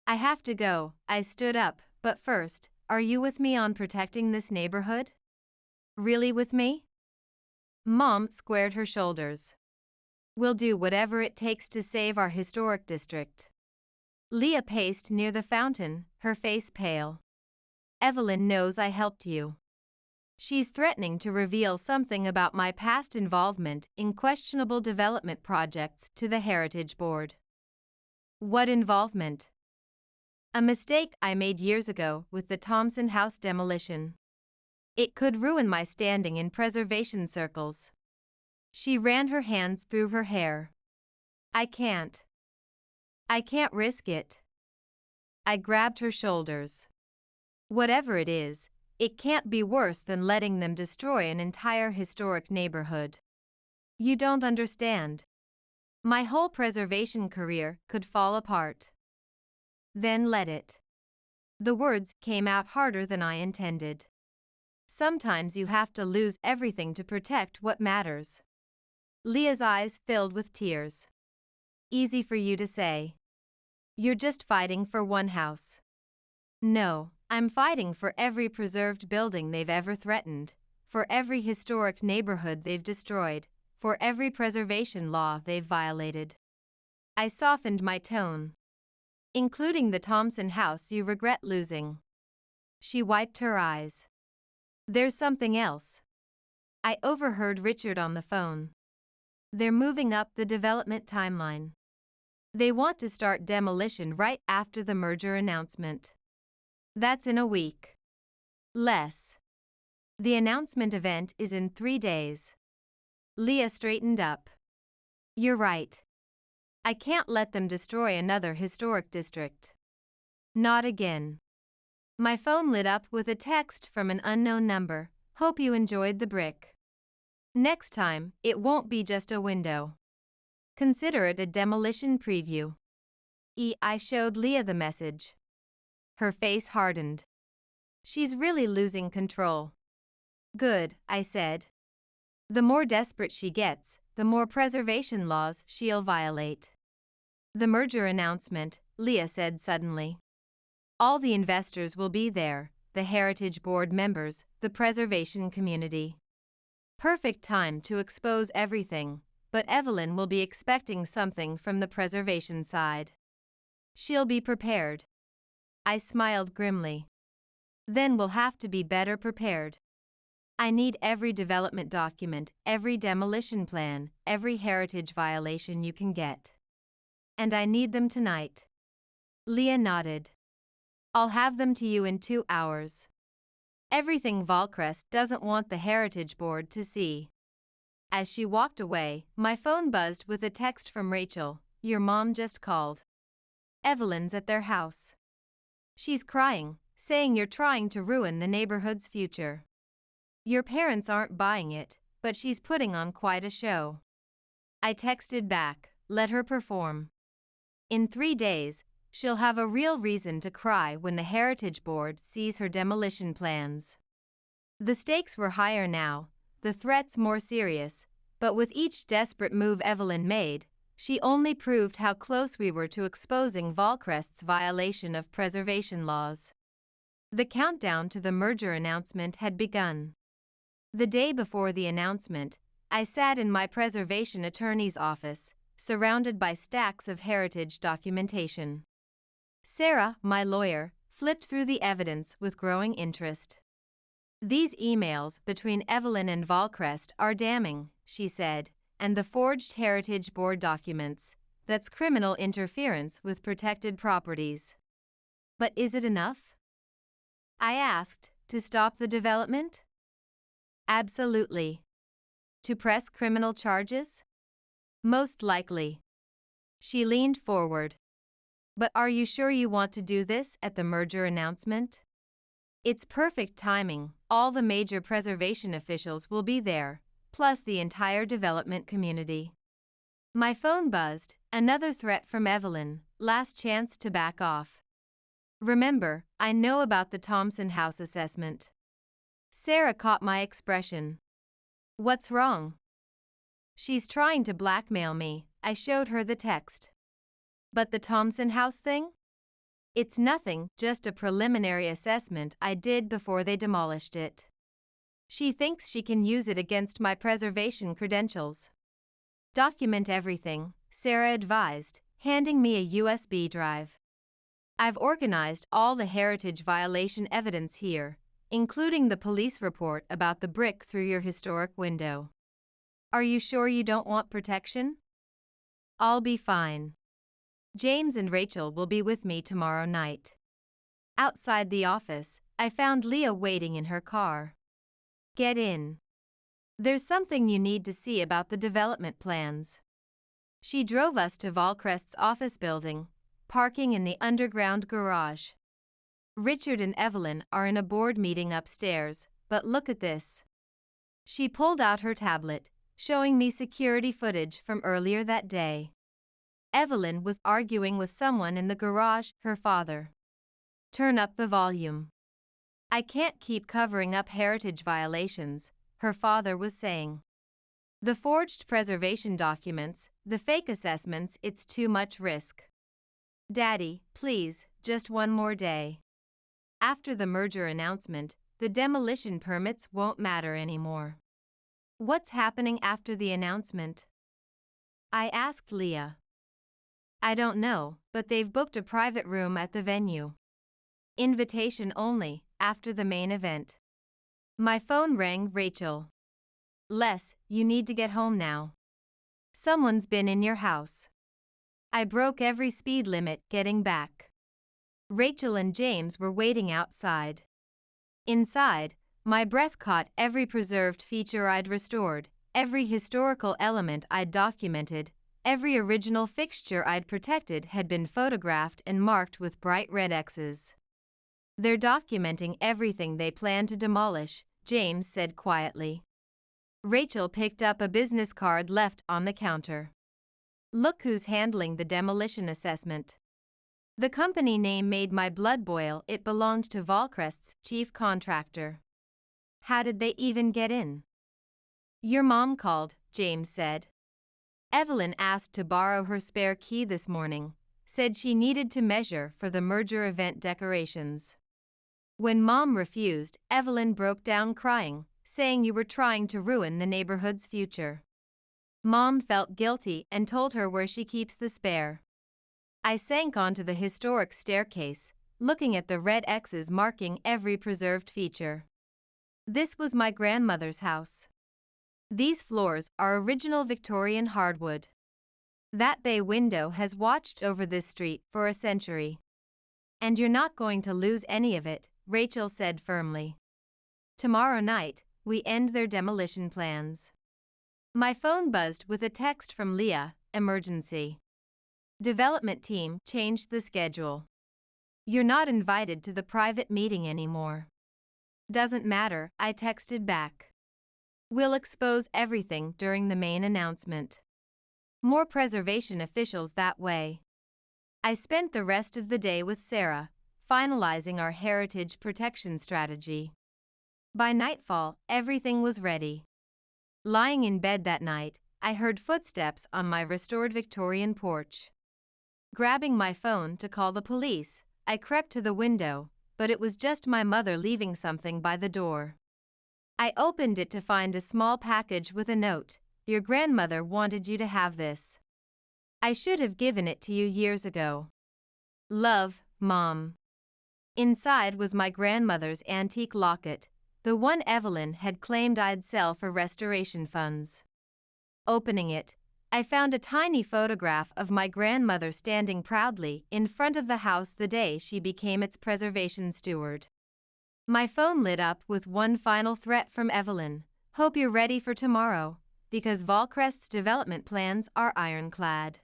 [SPEAKER 1] I have to go, I stood up, but first, are you with me on protecting this neighborhood? Really with me? Mom squared her shoulders. We'll do whatever it takes to save our historic district. Leah paced near the fountain, her face pale. Evelyn knows I helped you. She's threatening to reveal something about my past involvement in questionable development projects to the Heritage Board. What involvement? A mistake I made years ago with the Thompson house demolition. It could ruin my standing in preservation circles. She ran her hands through her hair. I can't risk it. I grabbed her shoulders. Whatever it is, it can't be worse than letting them destroy an entire historic neighborhood. You don't understand. My whole preservation career could fall apart. Then let it. The words came out harder than I intended. Sometimes you have to lose everything to protect what matters. Leah's eyes filled with tears. Easy for you to say. You're just fighting for one house. No, I'm fighting for every preserved building they've ever threatened, for every historic neighborhood they've destroyed, for every preservation law they've violated. I softened my tone. Including the Thompson house you regret losing. She wiped her eyes. There's something else. I overheard Richard on the phone. They're moving up the development timeline. They want to start demolition right after the merger announcement. That's in a week. Less. The announcement event is in 3 days. Leah straightened up. You're right. I can't let them destroy another historic district. Not again. My phone lit up with a text from an unknown number. Hope you enjoyed the brick. Next time, it won't be just a window. Consider it a demolition preview. I showed Leah the message. Her face hardened. She's really losing control. Good, I said. The more desperate she gets, the more preservation laws she'll violate. The merger announcement, Leah said suddenly. All the investors will be there, the Heritage Board members, the preservation community. Perfect time to expose everything, but Evelyn will be expecting something from the preservation side. She'll be prepared. I smiled grimly. Then we'll have to be better prepared. I need every development document, every demolition plan, every heritage violation you can get. And I need them tonight. Leah nodded. I'll have them to you in 2 hours. Everything Valcrest doesn't want the Heritage Board to see. As she walked away, my phone buzzed with a text from Rachel. Your mom just called. Evelyn's at their house. She's crying, saying you're trying to ruin the neighborhood's future. Your parents aren't buying it, but she's putting on quite a show. I texted back, let her perform. In 3 days, she'll have a real reason to cry when the Heritage Board sees her demolition plans. The stakes were higher now, the threats more serious, but with each desperate move Evelyn made, she only proved how close we were to exposing Valcrest's violation of preservation laws. The countdown to the merger announcement had begun. The day before the announcement, I sat in my preservation attorney's office, surrounded by stacks of heritage documentation. Sarah, my lawyer, flipped through the evidence with growing interest. These emails between Evelyn and Valcrest are damning, she said, and the forged Heritage Board documents, that's criminal interference with protected properties. But is it enough? I asked, to stop the development? Absolutely. To press criminal charges? Most likely. She leaned forward. But are you sure you want to do this at the merger announcement? It's perfect timing, all the major preservation officials will be there, plus the entire development community. My phone buzzed, another threat from Evelyn, last chance to back off. Remember, I know about the Thompson House assessment. Sarah caught my expression. What's wrong? She's trying to blackmail me, I showed her the text. But the Thompson House thing? It's nothing, just a preliminary assessment I did before they demolished it. She thinks she can use it against my preservation credentials. Document everything, Sarah advised, handing me a USB drive. I've organized all the heritage violation evidence here, including the police report about the brick through your historic window. Are you sure you don't want protection? I'll be fine. James and Rachel will be with me tomorrow night. Outside the office, I found Leah waiting in her car. Get in. There's something you need to see about the development plans. She drove us to Volcrest's office building, parking in the underground garage. Richard and Evelyn are in a board meeting upstairs, but look at this. She pulled out her tablet, showing me security footage from earlier that day. Evelyn was arguing with someone in the garage, her father. Turn up the volume. I can't keep covering up heritage violations, her father was saying. The forged preservation documents, the fake assessments, it's too much risk. Daddy, please, just one more day. After the merger announcement, the demolition permits won't matter anymore. What's happening after the announcement? I asked Leah. I don't know, but they've booked a private room at the venue. Invitation only, after the main event. My phone rang. Rachel. Les, you need to get home now. Someone's been in your house. I broke every speed limit getting back. Rachel and James were waiting outside. Inside, my breath caught every preserved feature I'd restored, every historical element I'd documented, every original fixture I'd protected had been photographed and marked with bright red X's. They're documenting everything they plan to demolish, James said quietly. Rachel picked up a business card left on the counter. Look who's handling the demolition assessment. The company name made my blood boil. It belonged to Volcrest's chief contractor. How did they even get in? Your mom called, James said. Evelyn asked to borrow her spare key this morning, said she needed to measure for the merger event decorations. When Mom refused, Evelyn broke down crying, saying you were trying to ruin the neighborhood's future. Mom felt guilty and told her where she keeps the spare. I sank onto the historic staircase, looking at the red X's marking every preserved feature. This was my grandmother's house. These floors are original Victorian hardwood. That bay window has watched over this street for a century. And you're not going to lose any of it, Rachel said firmly. Tomorrow night, we end their demolition plans. My phone buzzed with a text from Leah, emergency. Development team changed the schedule. You're not invited to the private meeting anymore. Doesn't matter, I texted back. We'll expose everything during the main announcement. More preservation officials that way. I spent the rest of the day with Sarah, finalizing our heritage protection strategy. By nightfall, everything was ready. Lying in bed that night, I heard footsteps on my restored Victorian porch. Grabbing my phone to call the police, I crept to the window, but it was just my mother leaving something by the door. I opened it to find a small package with a note. Your grandmother wanted you to have this. I should have given it to you years ago. Love, Mom. Inside was my grandmother's antique locket, the one Evelyn had claimed I'd sell for restoration funds. Opening it, I found a tiny photograph of my grandmother standing proudly in front of the house the day she became its preservation steward. My phone lit up with one final threat from Evelyn. Hope you're ready for tomorrow, because Volcrest's development plans are ironclad.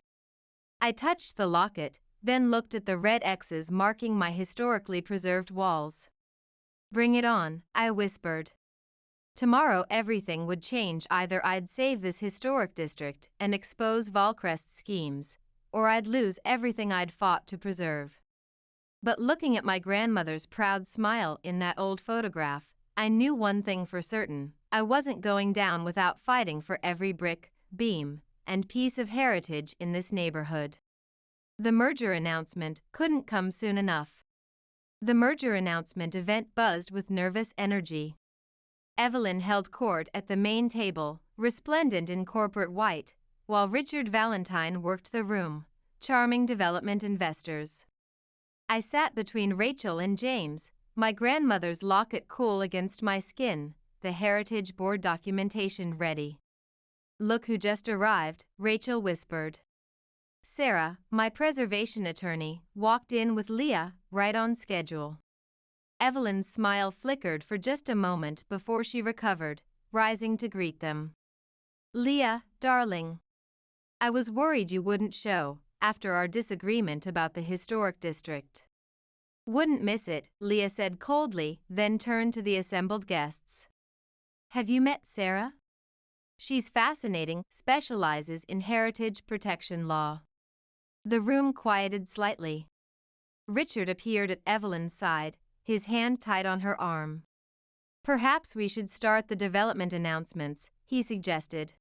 [SPEAKER 1] I touched the locket, then looked at the red X's marking my historically preserved walls. Bring it on, I whispered. Tomorrow everything would change. Either I'd save this historic district and expose Volcrest's schemes, or I'd lose everything I'd fought to preserve. But looking at my grandmother's proud smile in that old photograph, I knew one thing for certain: I wasn't going down without fighting for every brick, beam, and piece of heritage in this neighborhood. The merger announcement couldn't come soon enough. The merger announcement event buzzed with nervous energy. Evelyn held court at the main table, resplendent in corporate white, while Richard Valentine worked the room, charming development investors. I sat between Rachel and James, my grandmother's locket cool against my skin, the Heritage Board documentation ready. "Look who just arrived," Rachel whispered. Sarah, my preservation attorney, walked in with Leah, right on schedule. Evelyn's smile flickered for just a moment before she recovered, rising to greet them. "Leah, darling. I was worried you wouldn't show, after our disagreement about the historic district." "Wouldn't miss it," Leah said coldly, then turned to the assembled guests. "Have you met Sarah? She's fascinating, specializes in heritage protection law." The room quieted slightly. Richard appeared at Evelyn's side, his hand tight on her arm. "Perhaps we should start the development announcements," he suggested.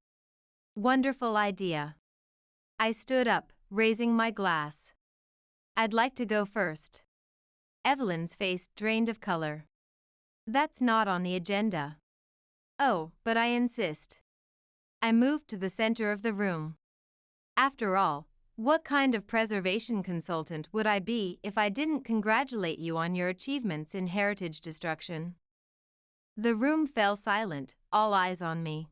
[SPEAKER 1] "Wonderful idea." I stood up, raising my glass. "I'd like to go first." Evelyn's face drained of color. "That's not on the agenda." "Oh, but I insist." I moved to the center of the room. After all, what kind of preservation consultant would I be if I didn't congratulate you on your achievements in heritage destruction? The room fell silent, all eyes on me.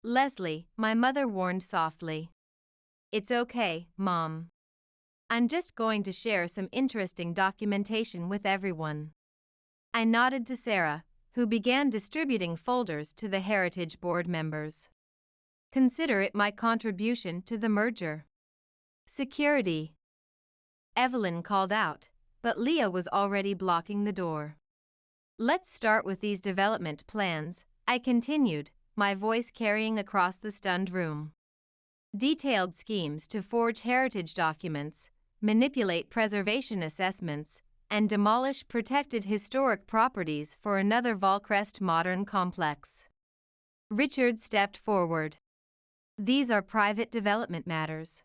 [SPEAKER 1] "Leslie," my mother warned softly. "It's okay, Mom. I'm just going to share some interesting documentation with everyone." I nodded to Sarah, who began distributing folders to the Heritage Board members. "Consider it my contribution to the merger." "Security," Evelyn called out, but Leah was already blocking the door. "Let's start with these development plans," I continued, my voice carrying across the stunned room. "Detailed schemes to forge heritage documents, manipulate preservation assessments, and demolish protected historic properties for another Volcrest modern complex." Richard stepped forward. "These are private development matters."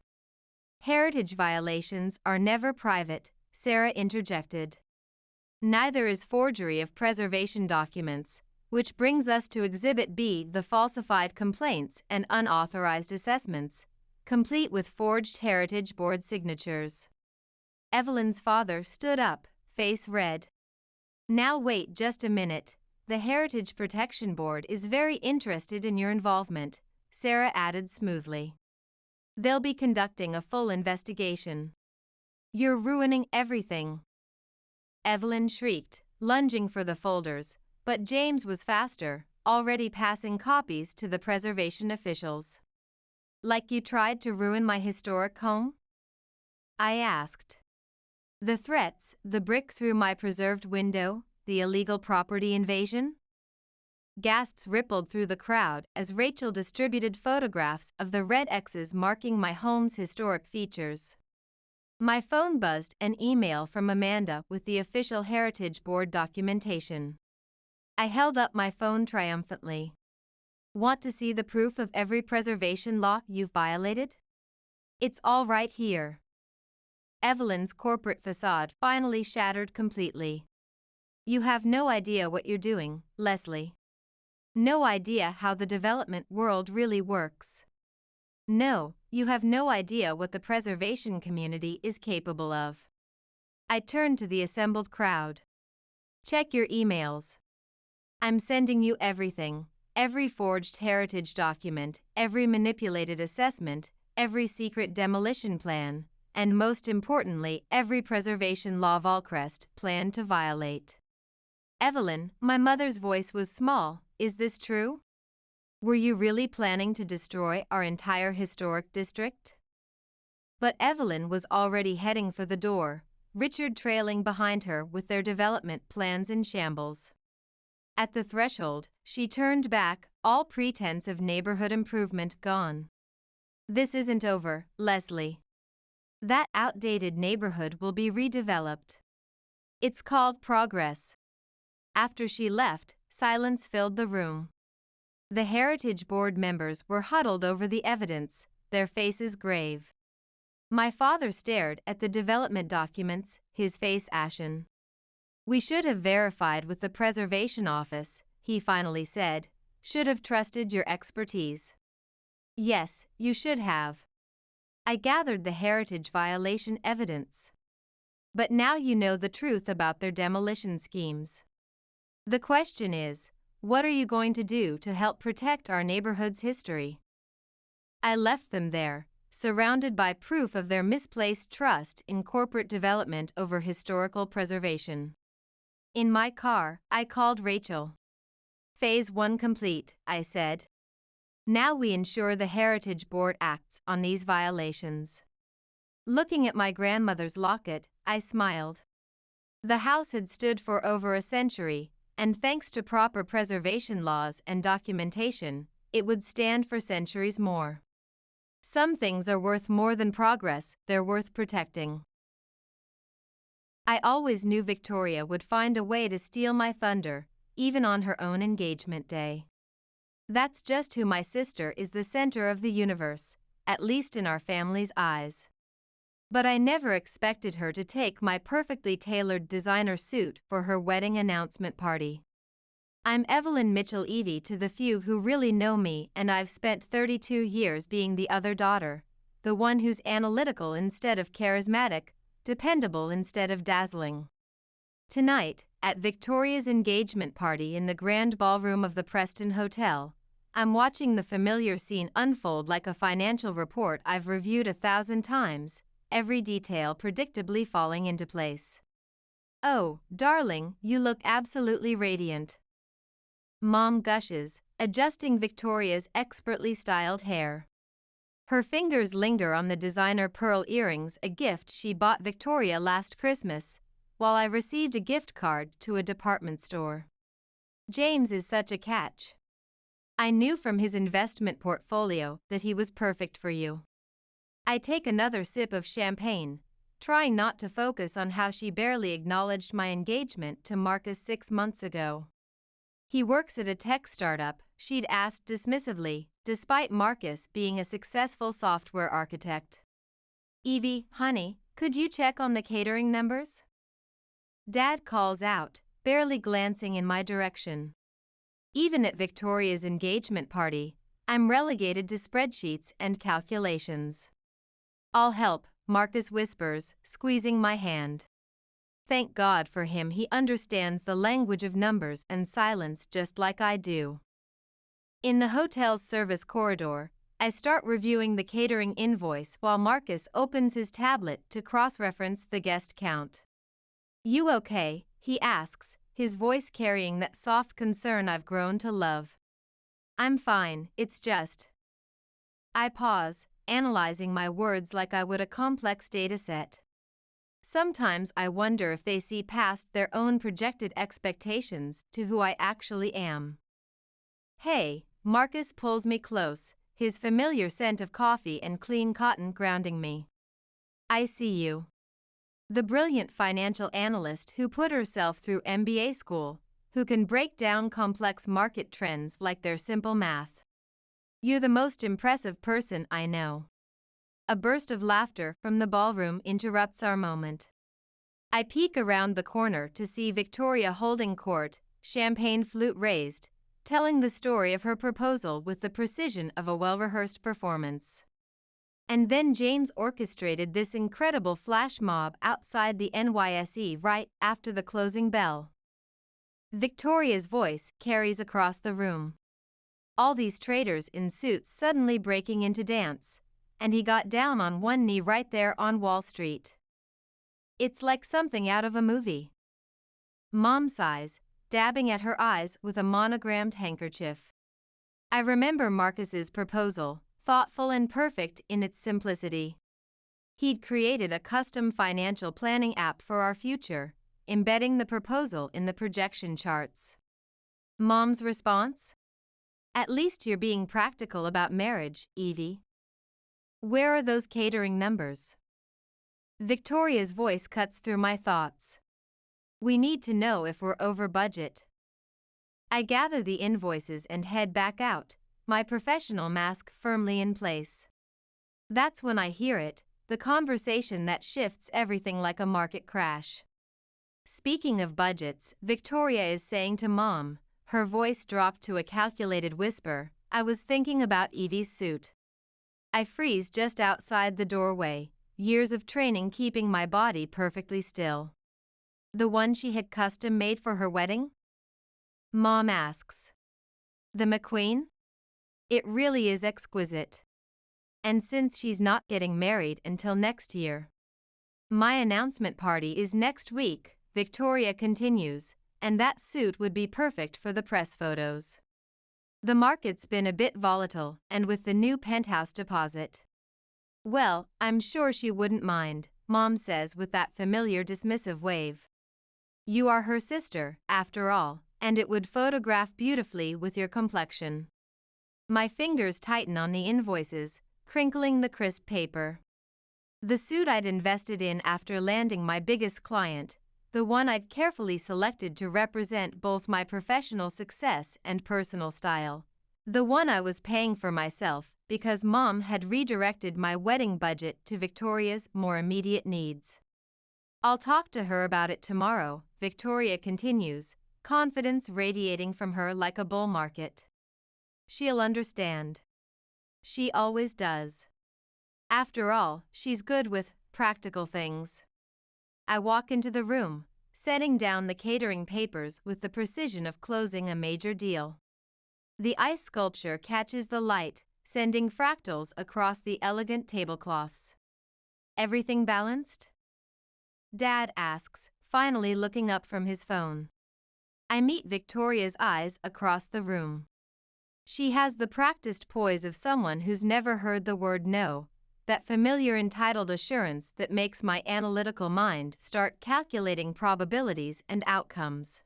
[SPEAKER 1] "Heritage violations are never private," Sarah interjected. "Neither is forgery of preservation documents, which brings us to Exhibit B, the falsified complaints and unauthorized assessments, complete with forged Heritage Board signatures." Evelyn's father stood up, face red. "Now wait just a minute. The Heritage Protection Board is very interested in your involvement," Sarah added smoothly. "They'll be conducting a full investigation." "You're ruining everything," Evelyn shrieked, lunging for the folders, but James was faster, already passing copies to the preservation officials. "Like you tried to ruin my historic home?" I asked. "The threats, the brick through my preserved window, the illegal property invasion?" Gasps rippled through the crowd as Rachel distributed photographs of the red X's marking my home's historic features. My phone buzzed, an email from Amanda with the official Heritage Board documentation. I held up my phone triumphantly. "Want to see the proof of every preservation law you've violated? It's all right here." Evelyn's corporate facade finally shattered completely. "You have no idea what you're doing, Leslie. No idea how the development world really works. No, you have no idea what the preservation community is capable of." I turned to the assembled crowd. "Check your emails. I'm sending you everything, every forged heritage document, every manipulated assessment, every secret demolition plan, and most importantly, every preservation law Volcrest planned to violate." "Evelyn," my mother's voice was small, "is this true? Were you really planning to destroy our entire historic district?" But Evelyn was already heading for the door, Richard trailing behind her with their development plans in shambles. At the threshold, she turned back, all pretense of neighborhood improvement gone. This isn't over, Leslie. That outdated neighborhood will be redeveloped. It's called progress. After she left, silence filled the room. The Heritage Board members were huddled over the evidence, their faces grave. My father stared at the development documents, his face ashen. "We should have verified with the Preservation Office," he finally said. "Should have trusted your expertise." "Yes, you should have. I gathered the heritage violation evidence. But now you know the truth about their demolition schemes. The question is, what are you going to do to help protect our neighborhood's history?" I left them there, surrounded by proof of their misplaced trust in corporate development over historical preservation. In my car, I called Rachel. "Phase 1 complete," I said. "Now we ensure the Heritage Board acts on these violations." Looking at my grandmother's locket, I smiled. The house had stood for over a century, and thanks to proper preservation laws and documentation, it would stand for centuries more. Some things are worth more than progress, they're worth protecting. I always knew Victoria would find a way to steal my thunder, even on her own engagement day. That's just who my sister is, the center of the universe, at least in our family's eyes. But I never expected her to take my perfectly tailored designer suit for her wedding announcement party. I'm Evelyn Mitchell Evie to the few who really know me, and I've spent 32 years being the other daughter, the one who's analytical instead of charismatic, dependable instead of dazzling. Tonight, at Victoria's engagement party in the grand ballroom of the Preston Hotel, I'm watching the familiar scene unfold like a financial report I've reviewed 1,000 times, every detail predictably falling into place. "Oh, darling, you look absolutely radiant," Mom gushes, adjusting Victoria's expertly styled hair. Her fingers linger on the designer pearl earrings, a gift she bought Victoria last Christmas, while I received a gift card to a department store. "James is such a catch. I knew from his investment portfolio that he was perfect for you." I take another sip of champagne, trying not to focus on how she barely acknowledged my engagement to Marcus 6 months ago. "He works at a tech startup," she'd asked dismissively, despite Marcus being a successful software architect. "Evie, honey, could you check on the catering numbers?" Dad calls out, barely glancing in my direction. Even at Victoria's engagement party, I'm relegated to spreadsheets and calculations. "I'll help," Marcus whispers, squeezing my hand. Thank God for him, he understands the language of numbers and silence just like I do. In the hotel's service corridor, I start reviewing the catering invoice while Marcus opens his tablet to cross-reference the guest count. "You okay?" he asks, his voice carrying that soft concern I've grown to love. "I'm fine, it's just..." I pause, analyzing my words like I would a complex data set. Sometimes I wonder if they see past their own projected expectations to who I actually am. "Hey," Marcus pulls me close, his familiar scent of coffee and clean cotton grounding me. "I see you. The brilliant financial analyst who put herself through MBA school, who can break down complex market trends like they're simple math. You're the most impressive person I know." A burst of laughter from the ballroom interrupts our moment. I peek around the corner to see Victoria holding court, champagne flute raised, telling the story of her proposal with the precision of a well-rehearsed performance. And then James orchestrated this incredible flash mob outside the NYSE right after the closing bell. Victoria's voice carries across the room. All these traders in suits suddenly breaking into dance, and he got down on one knee right there on Wall Street. It's like something out of a movie. Mom sighs, dabbing at her eyes with a monogrammed handkerchief. I remember Marcus's proposal, thoughtful and perfect in its simplicity. He'd created a custom financial planning app for our future, embedding the proposal in the projection charts. Mom's response? At least you're being practical about marriage, Evie. Where are those catering numbers? Victoria's voice cuts through my thoughts. We need to know if we're over budget. I gather the invoices and head back out, my professional mask firmly in place. That's when I hear it, the conversation that shifts everything like a market crash. Speaking of budgets, Victoria is saying to Mom, her voice dropped to a calculated whisper, I was thinking about Evie's suit. I freeze just outside the doorway, years of training keeping my body perfectly still. The one she had custom made for her wedding? Mom asks. The McQueen? It really is exquisite. And since she's not getting married until next year. My announcement party is next week, Victoria continues, and that suit would be perfect for the press photos. The market's been a bit volatile, and with the new penthouse deposit. Well, I'm sure she wouldn't mind, Mom says with that familiar dismissive wave. You are her sister, after all, and it would photograph beautifully with your complexion. My fingers tighten on the invoices, crinkling the crisp paper. The suit I'd invested in after landing my biggest client, the one I'd carefully selected to represent both my professional success and personal style. The one I was paying for myself because Mom had redirected my wedding budget to Victoria's more immediate needs. I'll talk to her about it tomorrow, Victoria continues, confidence radiating from her like a bull market. She'll understand. She always does. After all, she's good with practical things. I walk into the room, setting down the catering papers with the precision of closing a major deal. The ice sculpture catches the light, sending fractals across the elegant tablecloths. Everything balanced? Dad asks, finally looking up from his phone. I meet Victoria's eyes across the room. She has the practiced poise of someone who's never heard the word no, that familiar entitled assurance that makes my analytical mind start calculating probabilities and outcomes.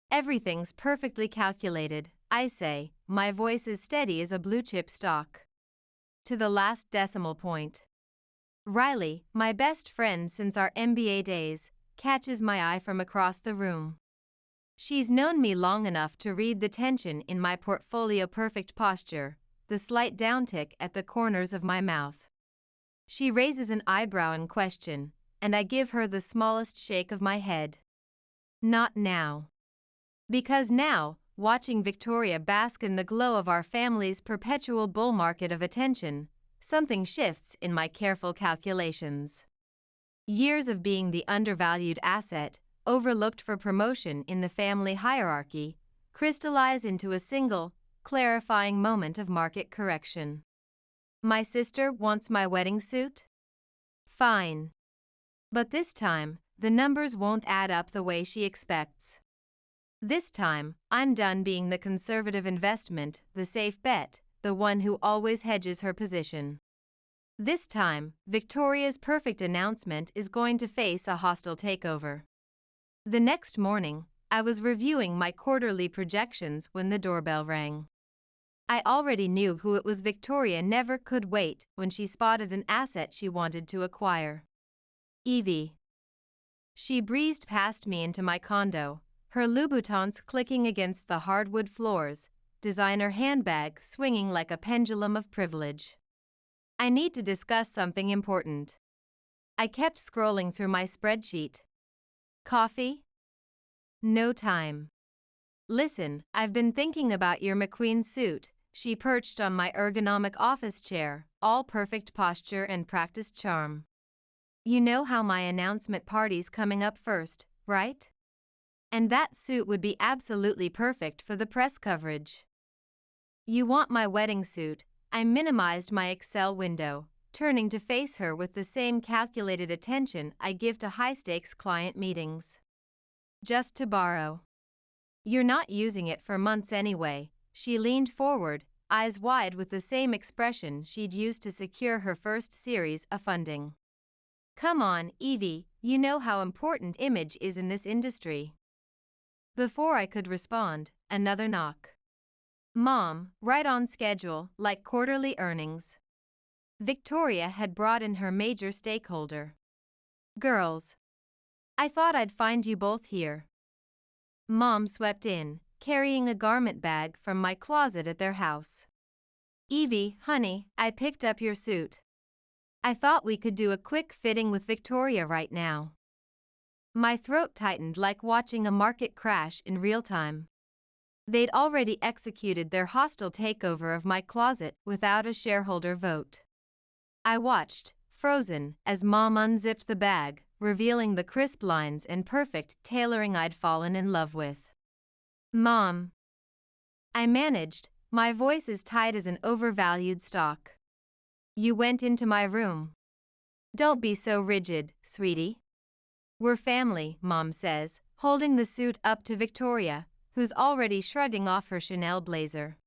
[SPEAKER 1] Everything's perfectly calculated, I say, my voice as steady as a blue-chip stock. To the last decimal point. Riley, my best friend since our MBA days, catches my eye from across the room. She's known me long enough to read the tension in my portfolio perfect posture, the slight downtick at the corners of my mouth. She raises an eyebrow in question, and I give her the smallest shake of my head. Not now. Because now, watching Victoria bask in the glow of our family's perpetual bull market of attention, something shifts in my careful calculations. Years of being the undervalued asset, overlooked for promotion in the family hierarchy, crystallize into a single, clarifying moment of market correction. My sister wants my wedding suit? Fine. But this time, the numbers won't add up the way she expects. This time, I'm done being the conservative investment, the safe bet, the one who always hedges her position. This time, Victoria's perfect announcement is going to face a hostile takeover. The next morning, I was reviewing my quarterly projections when the doorbell rang. I already knew who it was. Victoria never could wait when she spotted an asset she wanted to acquire. Evie. She breezed past me into my condo, her Louboutins clicking against the hardwood floors, designer handbag swinging like a pendulum of privilege. I need to discuss something important. I kept scrolling through my spreadsheet. Coffee? No time. Listen, I've been thinking about your McQueen suit. She perched on my ergonomic office chair, all perfect posture and practiced charm. You know how my announcement party's coming up first, right? And that suit would be absolutely perfect for the press coverage. You want my wedding suit? I minimized my Excel window, turning to face her with the same calculated attention I give to high-stakes client meetings. Just to borrow. You're not using it for months anyway. She leaned forward, eyes wide with the same expression she'd used to secure her first series of funding. Come on, Evie, you know how important image is in this industry. Before I could respond, another knock. Mom, right on schedule, like quarterly earnings. Victoria had brought in her major stakeholder. Girls. I thought I'd find you both here. Mom swept in, carrying a garment bag from my closet at their house. Evie, honey, I picked up your suit. I thought we could do a quick fitting with Victoria right now. My throat tightened like watching a market crash in real time. They'd already executed their hostile takeover of my closet without a shareholder vote. I watched, frozen, as Mom unzipped the bag, revealing the crisp lines and perfect tailoring I'd fallen in love with. Mom. I managed, my voice as tight as an overvalued stock. You went into my room. Don't be so rigid, sweetie. We're family, Mom says, holding the suit up to Victoria, who's already shrugging off her Chanel blazer.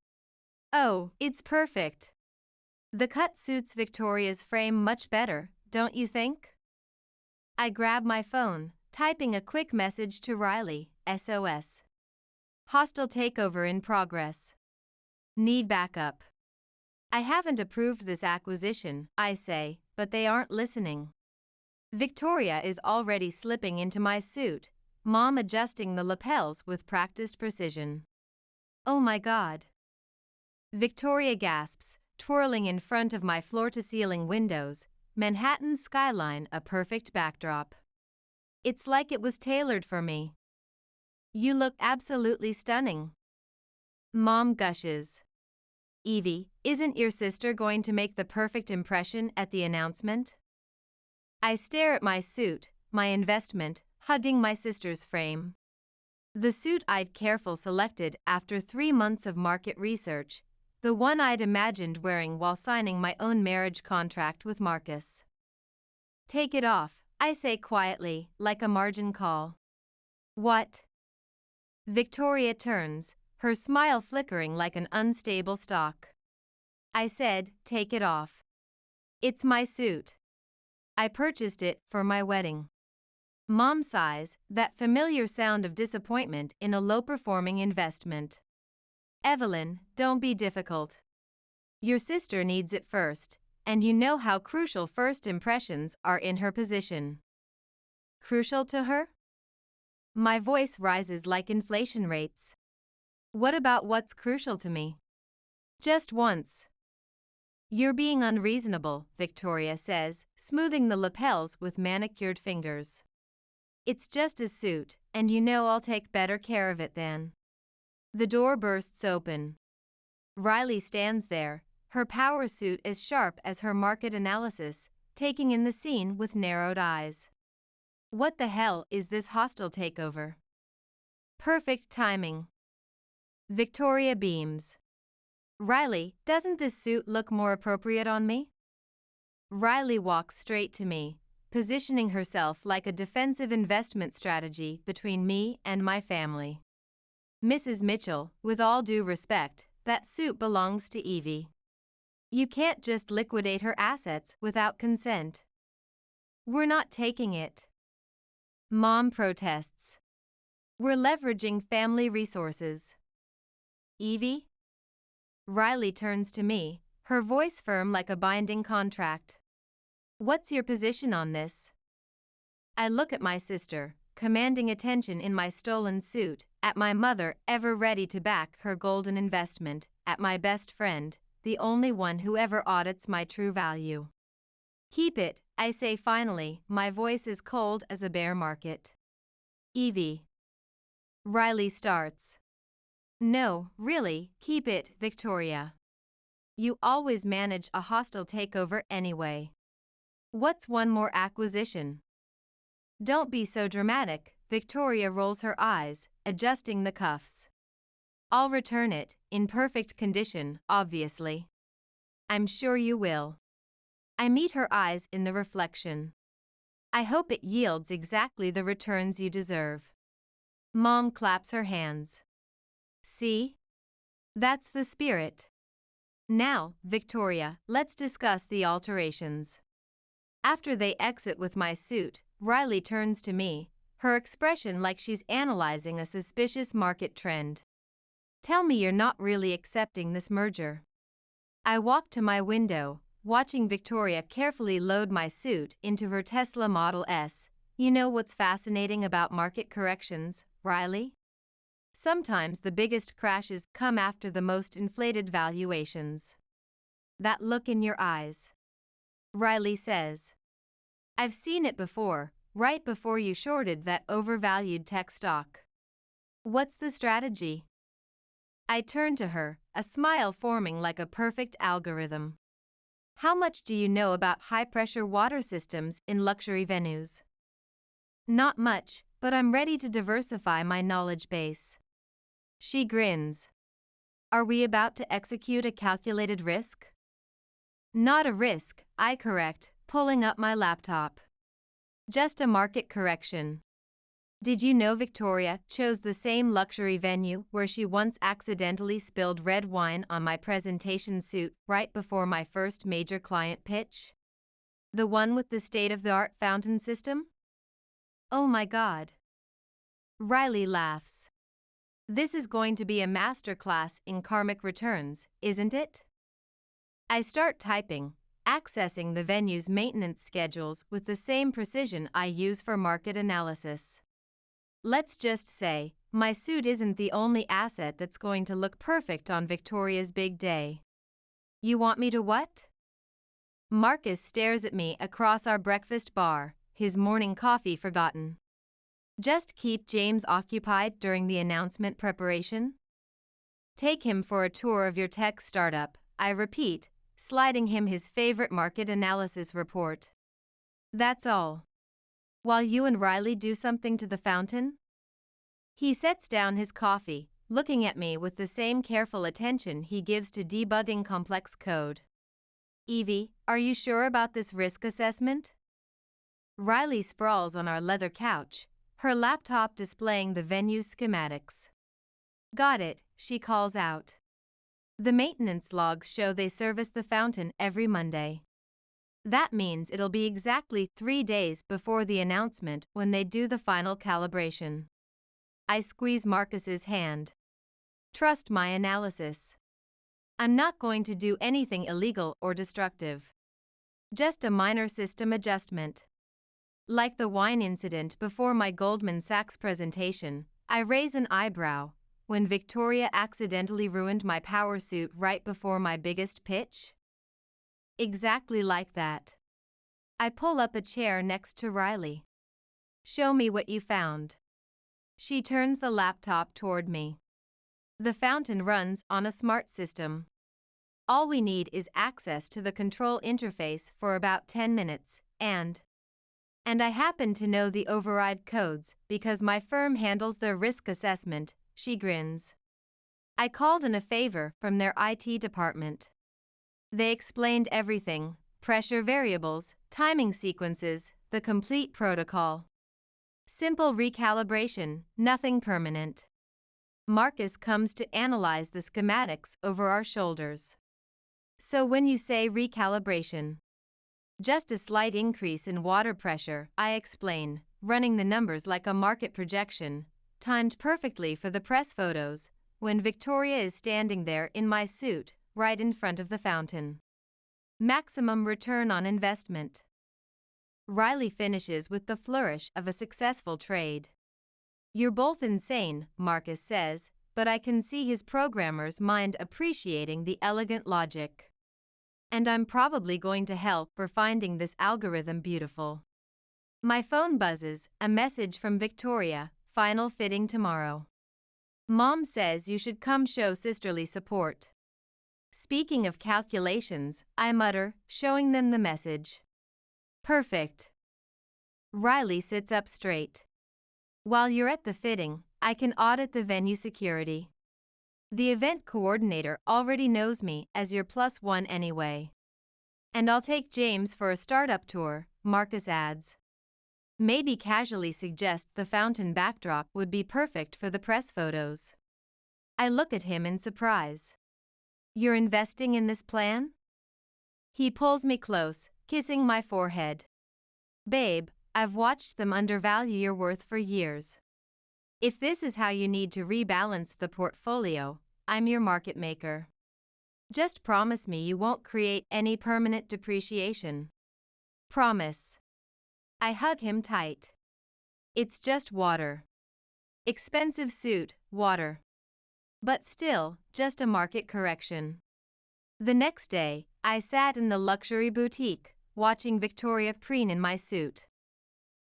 [SPEAKER 1] Oh, it's perfect. The cut suits Victoria's frame much better, don't you think? I grab my phone, typing a quick message to Riley, SOS. Hostile takeover in progress. Need backup. I haven't approved this acquisition, I say, but they aren't listening. Victoria is already slipping into my suit, Mom adjusting the lapels with practiced precision. Oh my God. Victoria gasps, twirling in front of my floor-to-ceiling windows, Manhattan's skyline a perfect backdrop. It's like it was tailored for me. You look absolutely stunning. Mom gushes. Evie, isn't your sister going to make the perfect impression at the announcement? I stare at my suit, my investment, hugging my sister's frame. The suit I'd carefully selected after 3 months of market research, the one I'd imagined wearing while signing my own marriage contract with Marcus. Take it off, I say quietly, like a margin call. What? Victoria turns, her smile flickering like an unstable stalk. I said, take it off. It's my suit. I purchased it for my wedding. Mom sighs, that familiar sound of disappointment in a low-performing investment. Evelyn, don't be difficult. Your sister needs it first, and you know how crucial first impressions are in her position. Crucial to her? My voice rises like inflation rates. What about what's crucial to me? Just once. You're being unreasonable, Victoria says, smoothing the lapels with manicured fingers. It's just a suit, and you know I'll take better care of it then. The door bursts open. Riley stands there, her power suit as sharp as her market analysis, taking in the scene with narrowed eyes. What the hell is this hostile takeover? Perfect timing. Victoria beams. Riley, doesn't this suit look more appropriate on me? Riley walks straight to me, positioning herself like a defensive investment strategy between me and my family. Mrs. Mitchell, with all due respect, that suit belongs to Evie. You can't just liquidate her assets without consent. We're not taking it. Mom protests. We're leveraging family resources. Evie? Riley turns to me, her voice firm like a binding contract. What's your position on this? I look at my sister, commanding attention in my stolen suit, at my mother ever ready to back her golden investment, at my best friend, the only one who ever audits my true value. Keep it, I say finally, my voice is cold as a bear market. Evie. Riley starts. No, really, keep it, Victoria. You always manage a hostile takeover anyway. What's one more acquisition? Don't be so dramatic, Victoria rolls her eyes, adjusting the cuffs. I'll return it, in perfect condition, obviously. I'm sure you will. I meet her eyes in the reflection. I hope it yields exactly the returns you deserve. Mom claps her hands. See? That's the spirit. Now, Victoria, let's discuss the alterations. After they exit with my suit, Riley turns to me, her expression like she's analyzing a suspicious market trend. Tell me you're not really accepting this merger. I walked to my window, watching Victoria carefully load my suit into her Tesla Model S. You know what's fascinating about market corrections, Riley? Sometimes the biggest crashes come after the most inflated valuations. That look in your eyes. Riley says. I've seen it before, right before you shorted that overvalued tech stock. What's the strategy? I turned to her, a smile forming like a perfect algorithm. How much do you know about high-pressure water systems in luxury venues? Not much, but I'm ready to diversify my knowledge base. She grins. Are we about to execute a calculated risk? Not a risk, I correct, pulling up my laptop. Just a market correction. Did you know Victoria chose the same luxury venue where she once accidentally spilled red wine on my presentation suit right before my first major client pitch? The one with the state-of-the-art fountain system? Oh my God. Riley laughs. This is going to be a masterclass in karmic returns, isn't it? I start typing, accessing the venue's maintenance schedules with the same precision I use for market analysis. Let's just say, my suit isn't the only asset that's going to look perfect on Victoria's big day. You want me to what? Marcus stares at me across our breakfast bar, his morning coffee forgotten. Just keep James occupied during the announcement preparation? Take him for a tour of your tech startup, I repeat, sliding him his favorite market analysis report. That's all. While you and Riley do something to the fountain? He sets down his coffee, looking at me with the same careful attention he gives to debugging complex code. Evie, are you sure about this risk assessment? Riley sprawls on our leather couch, her laptop displaying the venue's schematics. Got it, she calls out. The maintenance logs show they service the fountain every Monday. That means it'll be exactly 3 days before the announcement when they do the final calibration. I squeeze Marcus's hand. Trust my analysis. I'm not going to do anything illegal or destructive. Just a minor system adjustment. Like the wine incident before my Goldman Sachs presentation, I raise an eyebrow when Victoria accidentally ruined my power suit right before my biggest pitch. Exactly like that. I pull up a chair next to Riley. Show me what you found. She turns the laptop toward me. The fountain runs on a smart system. All we need is access to the control interface for about 10 minutes, and I happen to know the override codes because my firm handles their risk assessment, she grins. I called in a favor from their IT department. They explained everything, pressure variables, timing sequences, the complete protocol. Simple recalibration, nothing permanent. Marcus comes to analyze the schematics over our shoulders. So when you say recalibration, just a slight increase in water pressure, I explain, running the numbers like a market projection, timed perfectly for the press photos, when Victoria is standing there in my suit, right in front of the fountain. Maximum return on investment. Riley finishes with the flourish of a successful trade. You're both insane, Marcus says, but I can see his programmer's mind appreciating the elegant logic. And I'm probably going to help for finding this algorithm beautiful. My phone buzzes, a message from Victoria, final fitting tomorrow. Mom says you should come show sisterly support. Speaking of calculations, I mutter, showing them the message. Perfect. Riley sits up straight. While you're at the fitting, I can audit the venue security. The event coordinator already knows me as your +1 anyway. And I'll take James for a startup tour, Marcus adds. Maybe casually suggest the fountain backdrop would be perfect for the press photos. I look at him in surprise. You're investing in this plan? He pulls me close, kissing my forehead. Babe, I've watched them undervalue your worth for years. If this is how you need to rebalance the portfolio, I'm your market maker. Just promise me you won't create any permanent depreciation. Promise. I hug him tight. It's just water. Expensive suit, water. But still, just a market correction. The next day, I sat in the luxury boutique, watching Victoria preen in my suit.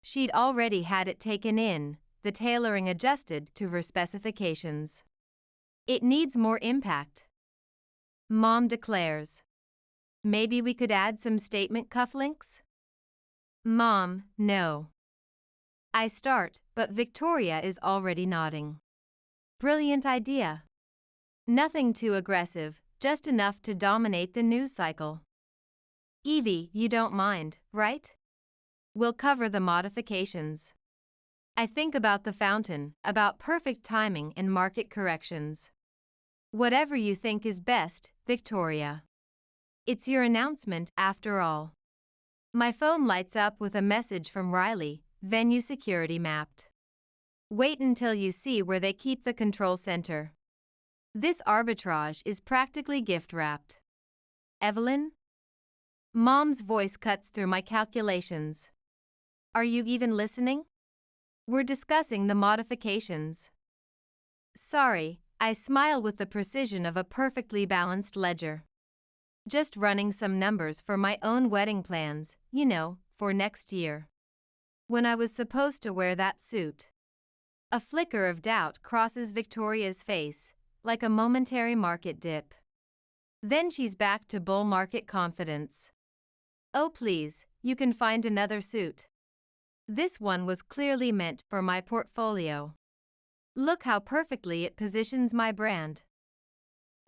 [SPEAKER 1] She'd already had it taken in, the tailoring adjusted to her specifications. It needs more impact, Mom declares. Maybe we could add some statement cufflinks? Mom, no. I start, but Victoria is already nodding. Brilliant idea. Nothing too aggressive, just enough to dominate the news cycle. Evie, you don't mind, right? We'll cover the modifications. I think about the fountain, about perfect timing and market corrections. Whatever you think is best, Victoria. It's your announcement, after all. My phone lights up with a message from Riley, venue security mapped. Wait until you see where they keep the control center. This arbitrage is practically gift-wrapped. Evelyn? Mom's voice cuts through my calculations. Are you even listening? We're discussing the modifications. Sorry, I smile with the precision of a perfectly balanced ledger. Just running some numbers for my own wedding plans, for next year. When I was supposed to wear that suit. A flicker of doubt crosses Victoria's face, like a momentary market dip. Then she's back to bull market confidence. Oh please, you can find another suit. This one was clearly meant for my portfolio. Look how perfectly it positions my brand.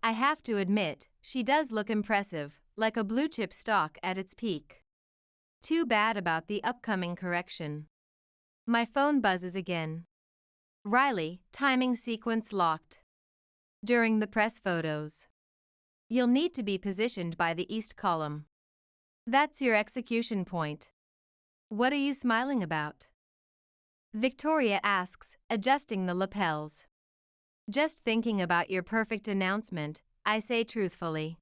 [SPEAKER 1] I have to admit, she does look impressive, like a blue-chip stock at its peak. Too bad about the upcoming correction. My phone buzzes again. Riley, timing sequence locked. During the press photos. You'll need to be positioned by the east column. That's your execution point. What are you smiling about? Victoria asks, adjusting the lapels. Just thinking about your perfect announcement, I say truthfully.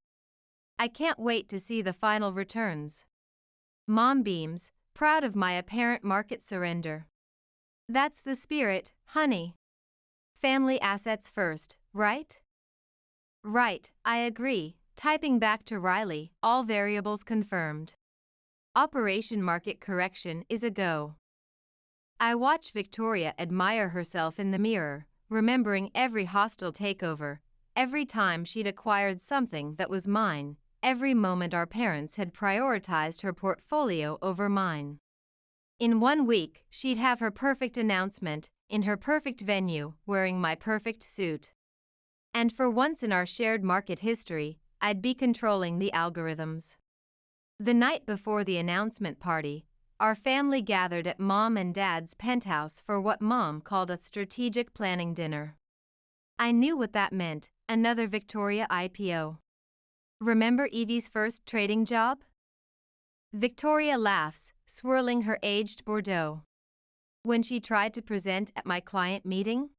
[SPEAKER 1] I can't wait to see the final returns. Mom beams, proud of my apparent market surrender. That's the spirit, honey. Family assets first, right? Right, I agree, typing back to Riley, all variables confirmed. Operation Market Correction is a go. I watch Victoria admire herself in the mirror, remembering every hostile takeover, every time she'd acquired something that was mine, every moment our parents had prioritized her portfolio over mine. In 1 week, she'd have her perfect announcement, in her perfect venue, wearing my perfect suit. And for once in our shared market history, I'd be controlling the algorithms. The night before the announcement party, our family gathered at Mom and Dad's penthouse for what Mom called a strategic planning dinner. I knew what that meant, another Victoria IPO. Remember Evie's first trading job? Victoria laughs, swirling her aged Bordeaux. When she tried to present at my client meeting?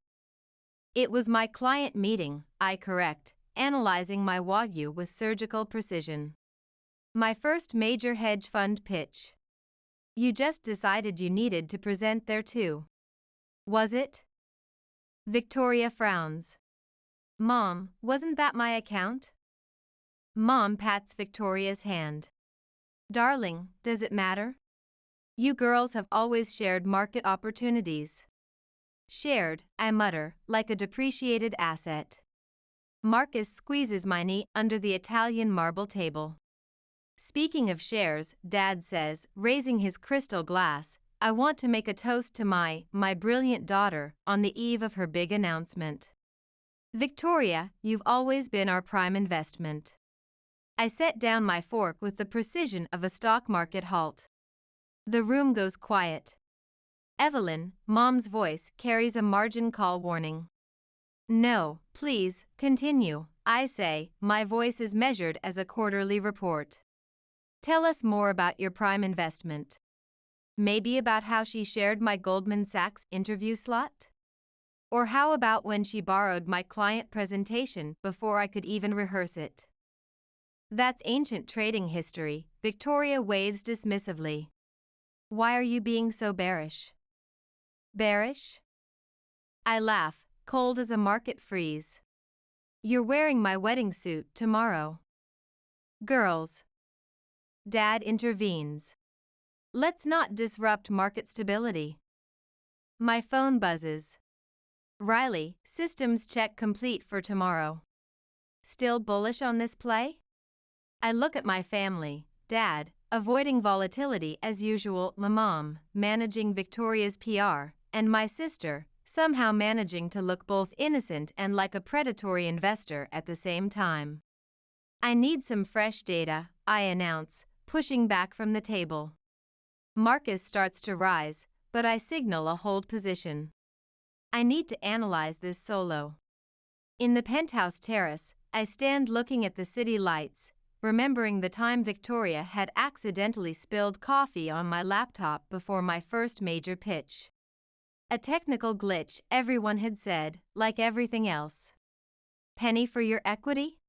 [SPEAKER 1] It was my client meeting, I correct, analyzing my Wagyu with surgical precision. My first major hedge fund pitch. You just decided you needed to present there too. Was it? Victoria frowns. Mom, wasn't that my account? Mom pats Victoria's hand. Darling, does it matter? You girls have always shared market opportunities. Shared, I mutter, like a depreciated asset. Marcus squeezes my knee under the Italian marble table. Speaking of shares, Dad says, raising his crystal glass, I want to make a toast to my brilliant daughter on the eve of her big announcement. Victoria, you've always been our prime investment. I set down my fork with the precision of a stock market halt. The room goes quiet. Evelyn, Mom's voice carries a margin call warning. No, please, continue, I say, my voice is measured as a quarterly report. Tell us more about your prime investment. Maybe about how she shared my Goldman Sachs interview slot? Or how about when she borrowed my client presentation before I could even rehearse it? That's ancient trading history, Victoria waves dismissively. Why are you being so bearish? Bearish? I laugh, cold as a market freeze. You're wearing my wedding suit tomorrow. Girls. Dad intervenes. Let's not disrupt market stability. My phone buzzes. Riley, systems check complete for tomorrow. Still bullish on this play? I look at my family, Dad, avoiding volatility as usual, my mom, managing Victoria's PR, and my sister, somehow managing to look both innocent and like a predatory investor at the same time. I need some fresh data, I announce, pushing back from the table. Marcus starts to rise, but I signal a hold position. I need to analyze this solo. In the penthouse terrace, I stand looking at the city lights, remembering the time Victoria had accidentally spilled coffee on my laptop before my first major pitch. A technical glitch, everyone had said, like everything else. Penny for your equity?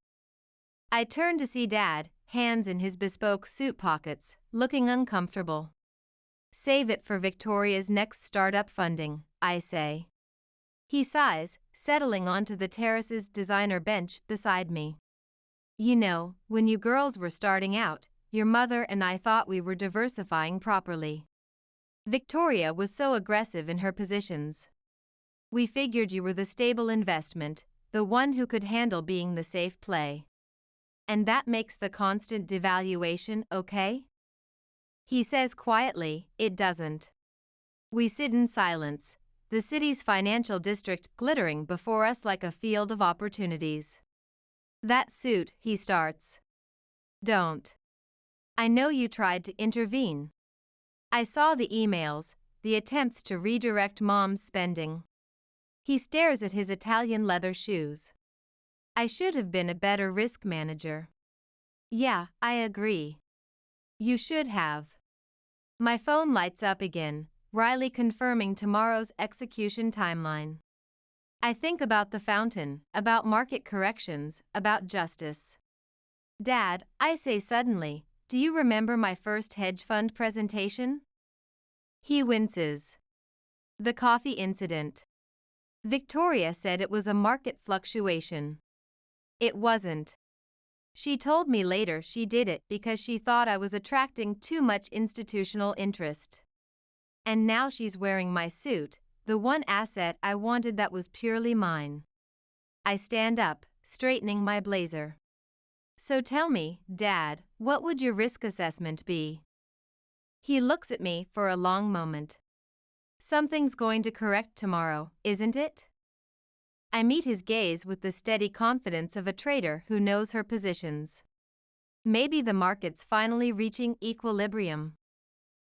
[SPEAKER 1] I turn to see Dad, hands in his bespoke suit pockets, looking uncomfortable. Save it for Victoria's next startup funding, I say. He sighs, settling onto the terrace's designer bench beside me. You know, when you girls were starting out, your mother and I thought we were diversifying properly. Victoria was so aggressive in her positions. We figured you were the stable investment, the one who could handle being the safe play. And that makes the constant devaluation okay? He says quietly, it doesn't. We sit in silence, the city's financial district glittering before us like a field of opportunities. That suit, he starts. Don't. I know you tried to intervene. I saw the emails, the attempts to redirect Mom's spending. He stares at his Italian leather shoes. I should have been a better risk manager. Yeah, I agree. You should have. My phone lights up again, Riley confirming tomorrow's execution timeline. I think about the fountain, about market corrections, about justice. Dad, I say suddenly, do you remember my first hedge fund presentation? He winces. The coffee incident. Victoria said it was a market fluctuation. It wasn't. She told me later she did it because she thought I was attracting too much institutional interest. And now she's wearing my suit, the one asset I wanted that was purely mine. I stand up, straightening my blazer. So tell me, Dad, what would your risk assessment be? He looks at me for a long moment. Something's going to correct tomorrow, isn't it? I meet his gaze with the steady confidence of a trader who knows her positions. Maybe the market's finally reaching equilibrium.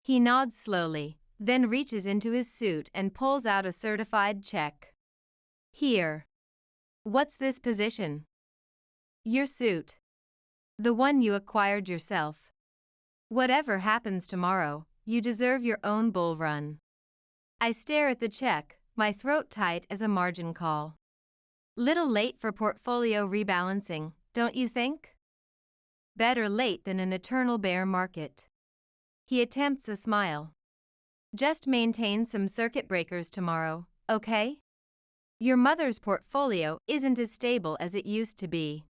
[SPEAKER 1] He nods slowly, then reaches into his suit and pulls out a certified check. Here. What's this position? Your suit. The one you acquired yourself. Whatever happens tomorrow, you deserve your own bull run. I stare at the check, my throat tight as a margin call. Little late for portfolio rebalancing, don't you think? Better late than an eternal bear market. He attempts a smile. Just maintain some circuit breakers tomorrow, okay? Your mother's portfolio isn't as stable as it used to be.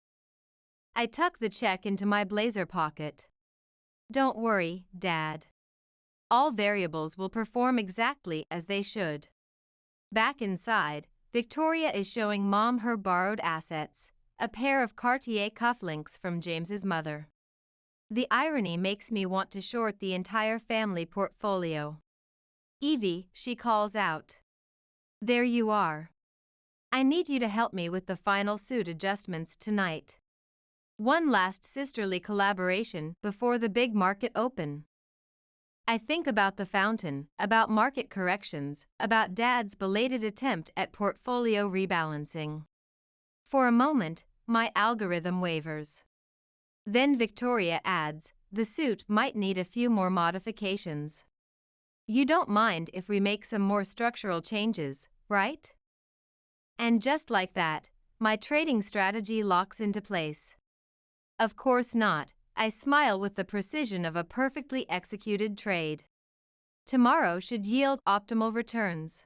[SPEAKER 1] I tuck the check into my blazer pocket. Don't worry, Dad. All variables will perform exactly as they should. Back inside, Victoria is showing Mom her borrowed assets, a pair of Cartier cufflinks from James's mother. The irony makes me want to short the entire family portfolio. Evie, she calls out. There you are. I need you to help me with the final suit adjustments tonight. One last sisterly collaboration before the big market open. I think about the fountain, about market corrections, about Dad's belated attempt at portfolio rebalancing. For a moment, my algorithm wavers. Then Victoria adds, the suit might need a few more modifications. You don't mind if we make some more structural changes, right? And just like that, my trading strategy locks into place. Of course not, I smile with the precision of a perfectly executed trade. Tomorrow should yield optimal returns.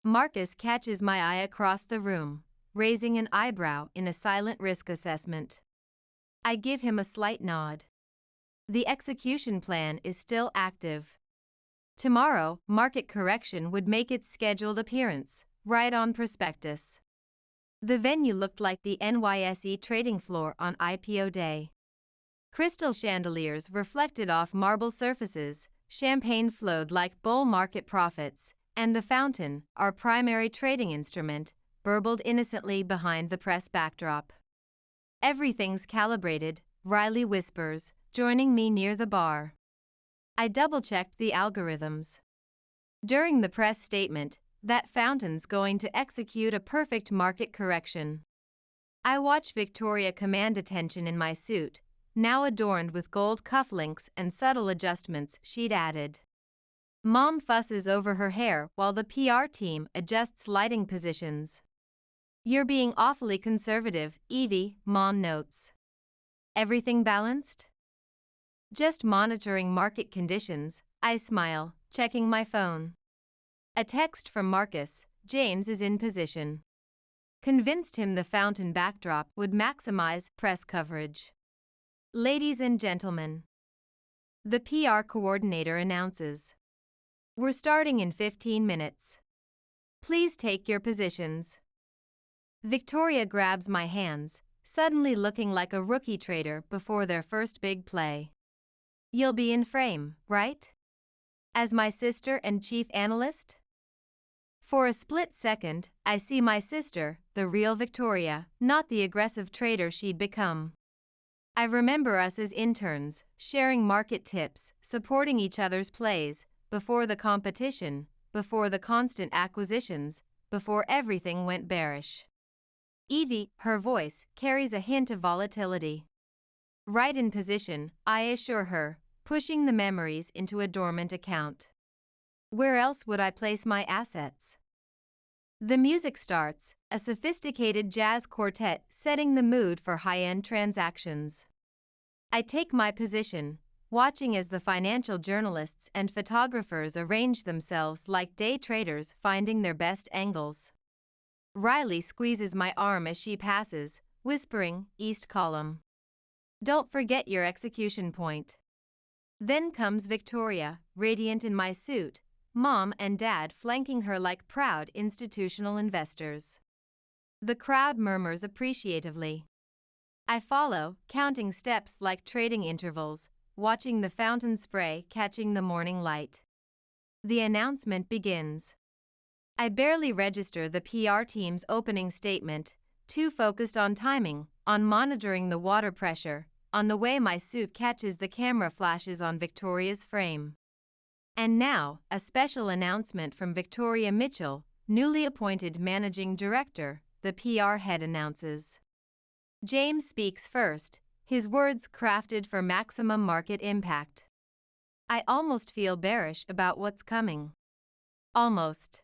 [SPEAKER 1] Marcus catches my eye across the room, raising an eyebrow in a silent risk assessment. I give him a slight nod. The execution plan is still active. Tomorrow, market correction would make its scheduled appearance, right on prospectus. The venue looked like the NYSE trading floor on IPO day. Crystal chandeliers reflected off marble surfaces, champagne flowed like bull market profits, and the fountain, our primary trading instrument, burbled innocently behind the press backdrop. Everything's calibrated, Riley whispers, joining me near the bar. I double-checked the algorithms. During the press statement, that fountain's going to execute a perfect market correction. I watch Victoria command attention in my suit, now adorned with gold cufflinks and subtle adjustments she'd added. Mom fusses over her hair while the PR team adjusts lighting positions. You're being awfully conservative, Evie, Mom notes. Everything balanced? Just monitoring market conditions, I smile, checking my phone. A text from Marcus, James is in position. Convinced him the fountain backdrop would maximize press coverage. Ladies and gentlemen, the PR coordinator announces. We're starting in 15 minutes. Please take your positions. Victoria grabs my hands, suddenly looking like a rookie trader before their first big play. You'll be in frame, right? As my sister and chief analyst? For a split second, I see my sister, the real Victoria, not the aggressive trader she'd become. I remember us as interns, sharing market tips, supporting each other's plays, before the competition, before the constant acquisitions, before everything went bearish. Evie, her voice, carries a hint of volatility. Right in position, I assure her, pushing the memories into a dormant account. Where else would I place my assets? The music starts, a sophisticated jazz quartet setting the mood for high-end transactions. I take my position, watching as the financial journalists and photographers arrange themselves like day traders finding their best angles. Riley squeezes my arm as she passes, whispering, "East column. Don't forget your execution point." Then comes Victoria, radiant in my suit, Mom and Dad flanking her like proud institutional investors. The crowd murmurs appreciatively. I follow, counting steps like trading intervals, watching the fountain spray catching the morning light. The announcement begins. I barely register the PR team's opening statement, too focused on timing, on monitoring the water pressure, on the way my suit catches the camera flashes on Victoria's frame. And now, a special announcement from Victoria Mitchell, newly appointed Managing Director, the PR head announces. James speaks first, his words crafted for maximum market impact. I almost feel bearish about what's coming. Almost.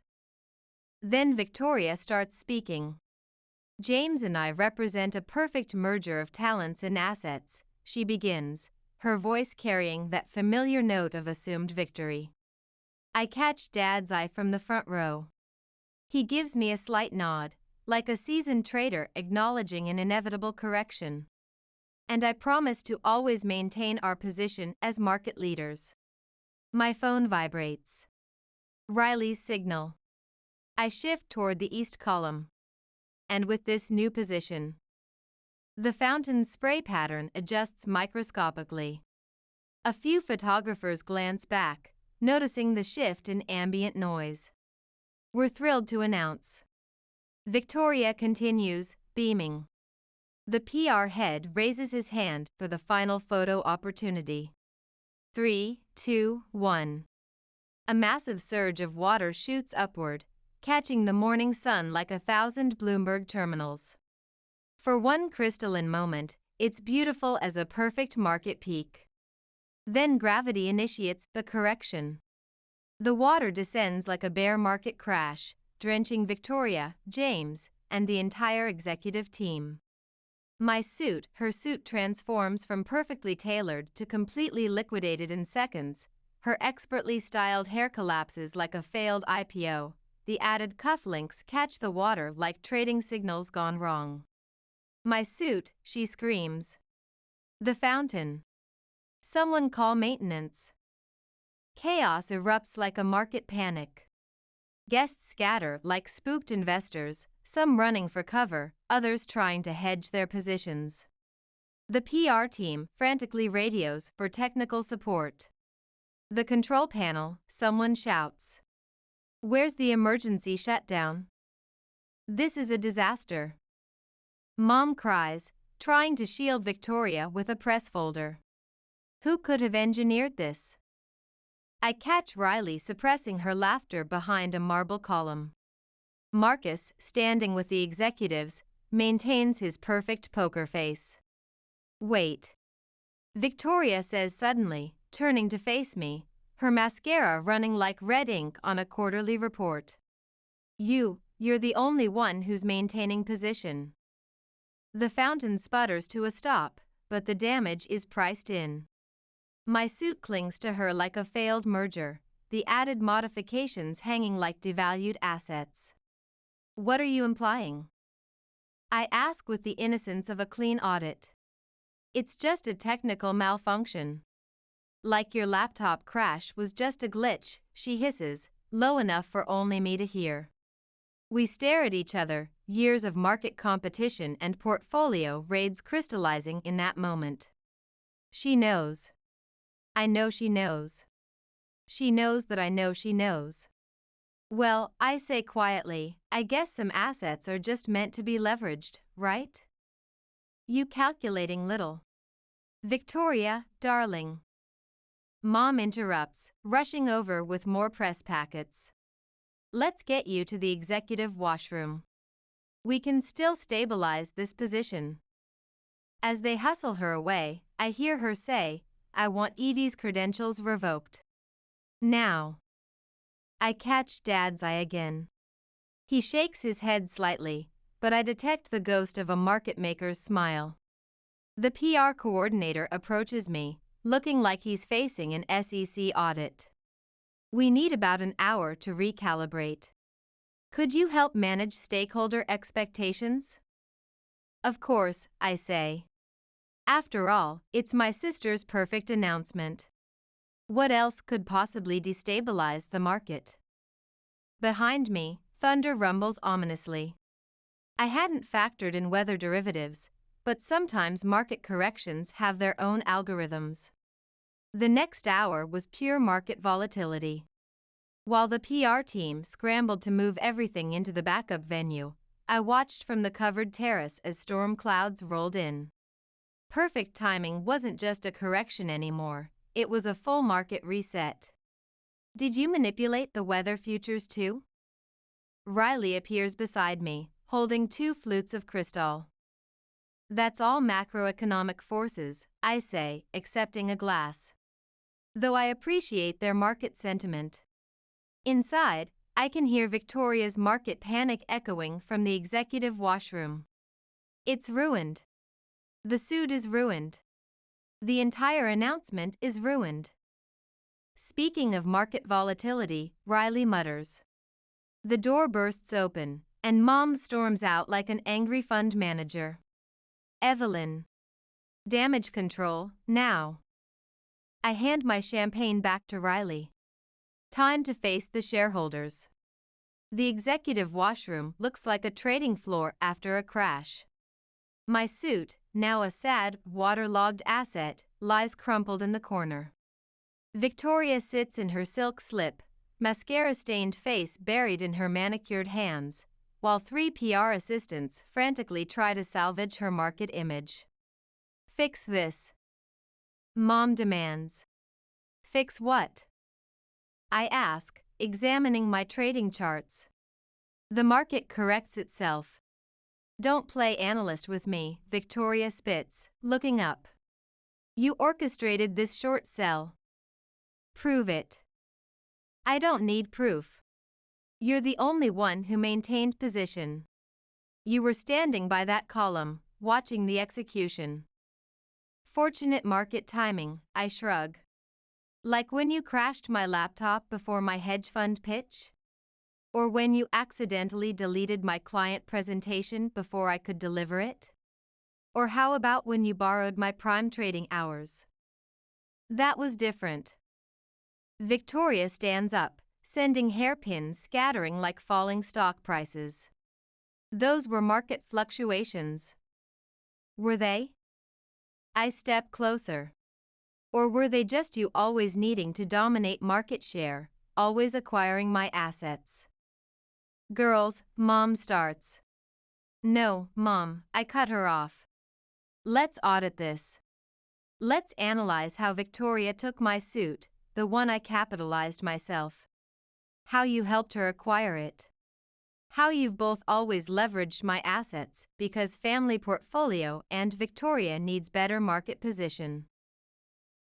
[SPEAKER 1] Then Victoria starts speaking. James and I represent a perfect merger of talents and assets, she begins, her voice carrying that familiar note of assumed victory. I catch Dad's eye from the front row. He gives me a slight nod, like a seasoned trader acknowledging an inevitable correction. And I promise to always maintain our position as market leaders. My phone vibrates. Riley's signal. I shift toward the east column. And with this new position, the fountain's spray pattern adjusts microscopically. A few photographers glance back, noticing the shift in ambient noise. We're thrilled to announce. Victoria continues, beaming. The PR head raises his hand for the final photo opportunity. 3, 2, 1. A massive surge of water shoots upward, catching the morning sun like 1,000 Bloomberg terminals. For one crystalline moment, it's beautiful as a perfect market peak. Then gravity initiates the correction. The water descends like a bear market crash, drenching Victoria, James, and the entire executive team. Her suit transforms from perfectly tailored to completely liquidated in seconds. Her expertly styled hair collapses like a failed IPO. The added cufflinks catch the water like trading signals gone wrong. My suit, she screams. The fountain. Someone call maintenance. Chaos erupts like a market panic. Guests scatter like spooked investors, some running for cover, others trying to hedge their positions. The PR team frantically radios for technical support. The control panel, someone shouts. Where's the emergency shutdown? This is a disaster. Mom cries, trying to shield Victoria with a press folder. Who could have engineered this? I catch Riley suppressing her laughter behind a marble column. Marcus, standing with the executives, maintains his perfect poker face. Wait. Victoria says suddenly, turning to face me, her mascara running like red ink on a quarterly report. You're the only one who's maintaining position. The fountain sputters to a stop, but the damage is priced in. My suit clings to her like a failed merger, the added modifications hanging like devalued assets. What are you implying? I ask with the innocence of a clean audit. It's just a technical malfunction. Like your laptop crash was just a glitch, she hisses, low enough for only me to hear. We stare at each other, years of market competition and portfolio raids crystallizing in that moment. She knows. I know she knows. She knows that I know she knows. Well, I say quietly, I guess some assets are just meant to be leveraged, right? You calculating little. Victoria, darling. Mom interrupts, rushing over with more press packets. Let's get you to the executive washroom. We can still stabilize this position. As they hustle her away, I hear her say, I want Evie's credentials revoked. Now. I catch Dad's eye again. He shakes his head slightly, but I detect the ghost of a market maker's smile. The PR coordinator approaches me, looking like he's facing an SEC audit. We need about an hour to recalibrate. Could you help manage stakeholder expectations? Of course, I say. After all, it's my sister's perfect announcement. What else could possibly destabilize the market? Behind me, thunder rumbles ominously. I hadn't factored in weather derivatives, but sometimes market corrections have their own algorithms. The next hour was pure market volatility. While the PR team scrambled to move everything into the backup venue, I watched from the covered terrace as storm clouds rolled in. Perfect timing wasn't just a correction anymore, it was a full market reset. Did you manipulate the weather futures too? Riley appears beside me, holding 2 flutes of crystal. That's all macroeconomic forces, I say, accepting a glass. Though I appreciate their market sentiment. Inside, I can hear Victoria's market panic echoing from the executive washroom. It's ruined. The suit is ruined. The entire announcement is ruined. Speaking of market volatility, Riley mutters. The door bursts open, and Mom storms out like an angry fund manager. Evelyn. Damage control, now. I hand my champagne back to Riley. Time to face the shareholders. The executive washroom looks like a trading floor after a crash. My suit, now a sad, waterlogged asset, lies crumpled in the corner. Victoria sits in her silk slip, mascara-stained face buried in her manicured hands, while 3 PR assistants frantically try to salvage her market image. Fix this. Mom demands. Fix what? I ask, examining my trading charts. The market corrects itself. Don't play analyst with me, Victoria spits, looking up. You orchestrated this short sell. Prove it. I don't need proof. You're the only one who maintained position. You were standing by that column, watching the execution. Fortunate market timing, I shrug. Like when you crashed my laptop before my hedge fund pitch? Or when you accidentally deleted my client presentation before I could deliver it? Or how about when you borrowed my prime trading hours? That was different. Victoria stands up, sending hairpins scattering like falling stock prices. Those were market fluctuations. Were they? I step closer. Or were they just you always needing to dominate market share, always acquiring my assets? Girls, Mom starts. No, Mom, I cut her off. Let's audit this. Let's analyze how Victoria took my suit, the one I capitalized myself. How you helped her acquire it. How you've both always leveraged my assets because family portfolio and Victoria needs better market position.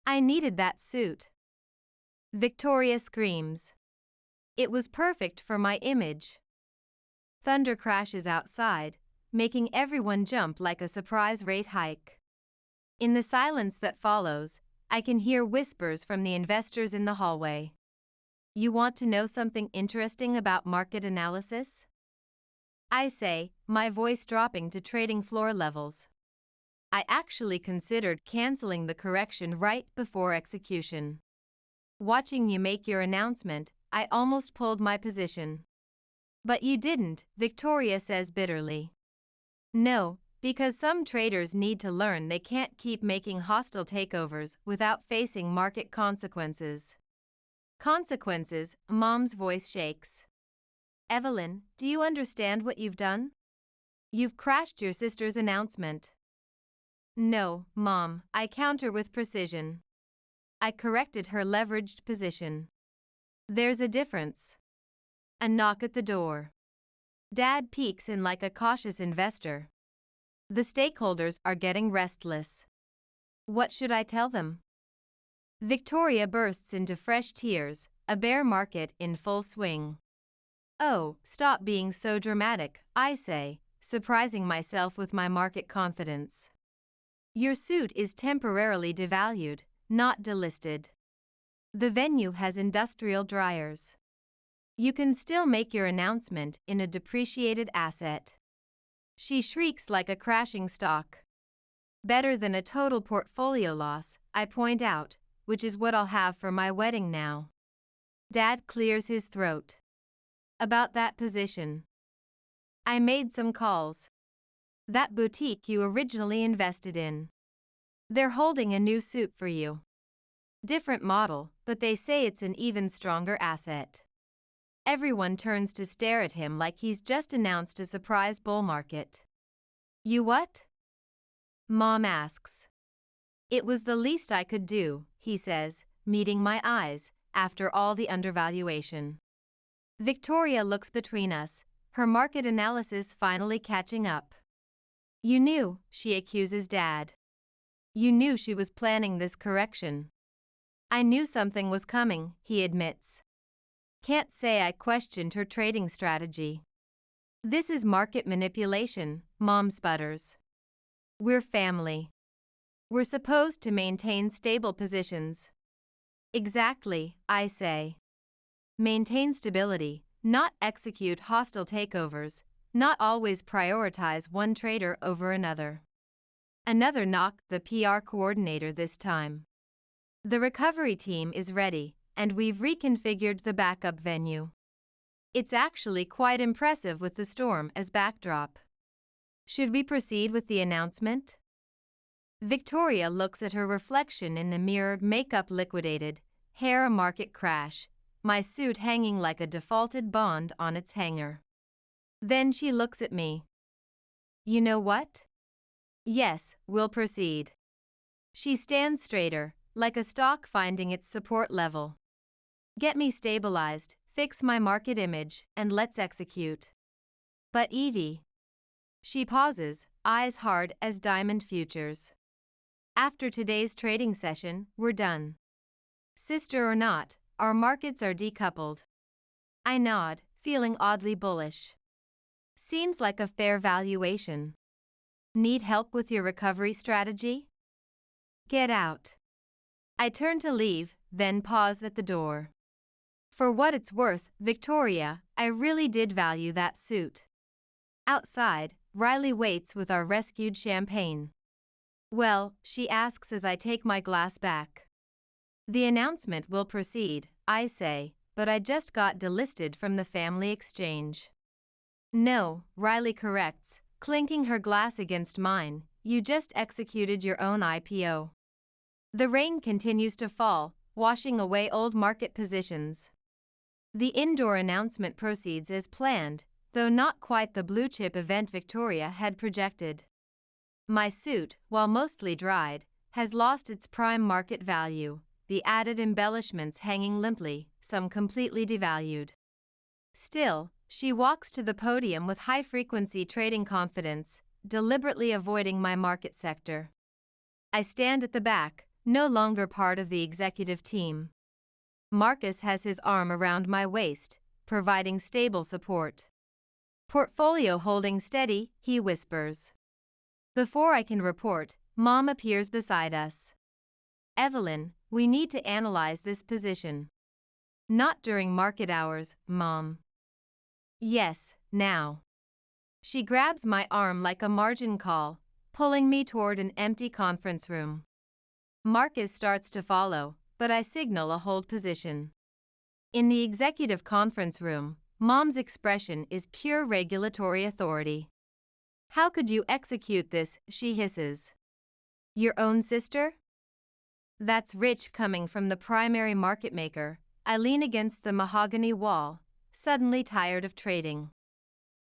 [SPEAKER 1] I needed that suit. Victoria screams. It was perfect for my image. Thunder crashes outside, making everyone jump like a surprise rate hike. In the silence that follows, I can hear whispers from the investors in the hallway. You want to know something interesting about market analysis? I say, my voice dropping to trading floor levels. I actually considered canceling the correction right before execution. Watching you make your announcement, I almost pulled my position. But you didn't, Victoria says bitterly. No, because some traders need to learn they can't keep making hostile takeovers without facing market consequences. Consequences, Mom's voice shakes. Evelyn, do you understand what you've done? You've crashed your sister's announcement. No, Mom, I counter with precision. I corrected her leveraged position. There's a difference. A knock at the door. Dad peeks in like a cautious investor. The stakeholders are getting restless. What should I tell them? Victoria bursts into fresh tears, a bear market in full swing. Oh, stop being so dramatic, I say, surprising myself with my market confidence. Your suit is temporarily devalued, not delisted. The venue has industrial dryers. You can still make your announcement in a depreciated asset. She shrieks like a crashing stock. Better than a total portfolio loss, I point out, which is what I'll have for my wedding now. Dad clears his throat. About that position. I made some calls. That boutique you originally invested in. They're holding a new suit for you. Different model, but they say it's an even stronger asset. Everyone turns to stare at him like he's just announced a surprise bull market. You what? Mom asks. It was the least I could do, he says, meeting my eyes, after all the undervaluation. Victoria looks between us, her market analysis finally catching up. You knew, she accuses Dad. You knew she was planning this correction. I knew something was coming, he admits. Can't say I questioned her trading strategy. This is market manipulation, Mom sputters. We're family. We're supposed to maintain stable positions. Exactly, I say. Maintain stability, not execute hostile takeovers, not always prioritize one trader over another. Another knock, the PR coordinator this time. The recovery team is ready, and we've reconfigured the backup venue. It's actually quite impressive with the storm as backdrop. Should we proceed with the announcement? Victoria looks at her reflection in the mirror, makeup liquidated, hair a market crash, my suit hanging like a defaulted bond on its hanger. Then she looks at me. You know what? Yes, we'll proceed. She stands straighter, like a stock finding its support level. Get me stabilized, fix my market image, and let's execute. But Evie. She pauses, eyes hard as diamond futures. After today's trading session, we're done. Sister or not, our markets are decoupled. I nod, feeling oddly bullish. Seems like a fair valuation. Need help with your recovery strategy? Get out. I turn to leave, then pause at the door. For what it's worth, Victoria, I really did value that suit. Outside, Riley waits with our rescued champagne. Well, she asks as I take my glass back. The announcement will proceed, I say, but I just got delisted from the family exchange. No, Riley corrects, clinking her glass against mine, you just executed your own IPO. The rain continues to fall, washing away old market positions. The indoor announcement proceeds as planned, though not quite the blue-chip event Victoria had projected. My suit, while mostly dried, has lost its prime market value, the added embellishments hanging limply, some completely devalued. Still, she walks to the podium with high-frequency trading confidence, deliberately avoiding my market sector. I stand at the back, no longer part of the executive team. Marcus has his arm around my waist, providing stable support. Portfolio holding steady, he whispers. Before I can report, Mom appears beside us. Evelyn, we need to analyze this position. Not during market hours, Mom. Yes, now. She grabs my arm like a margin call, pulling me toward an empty conference room. Marcus starts to follow, but I signal a hold position. In the executive conference room, Mom's expression is pure regulatory authority. How could you execute this, she hisses. Your own sister? That's rich coming from the primary market maker. I lean against the mahogany wall, suddenly tired of trading.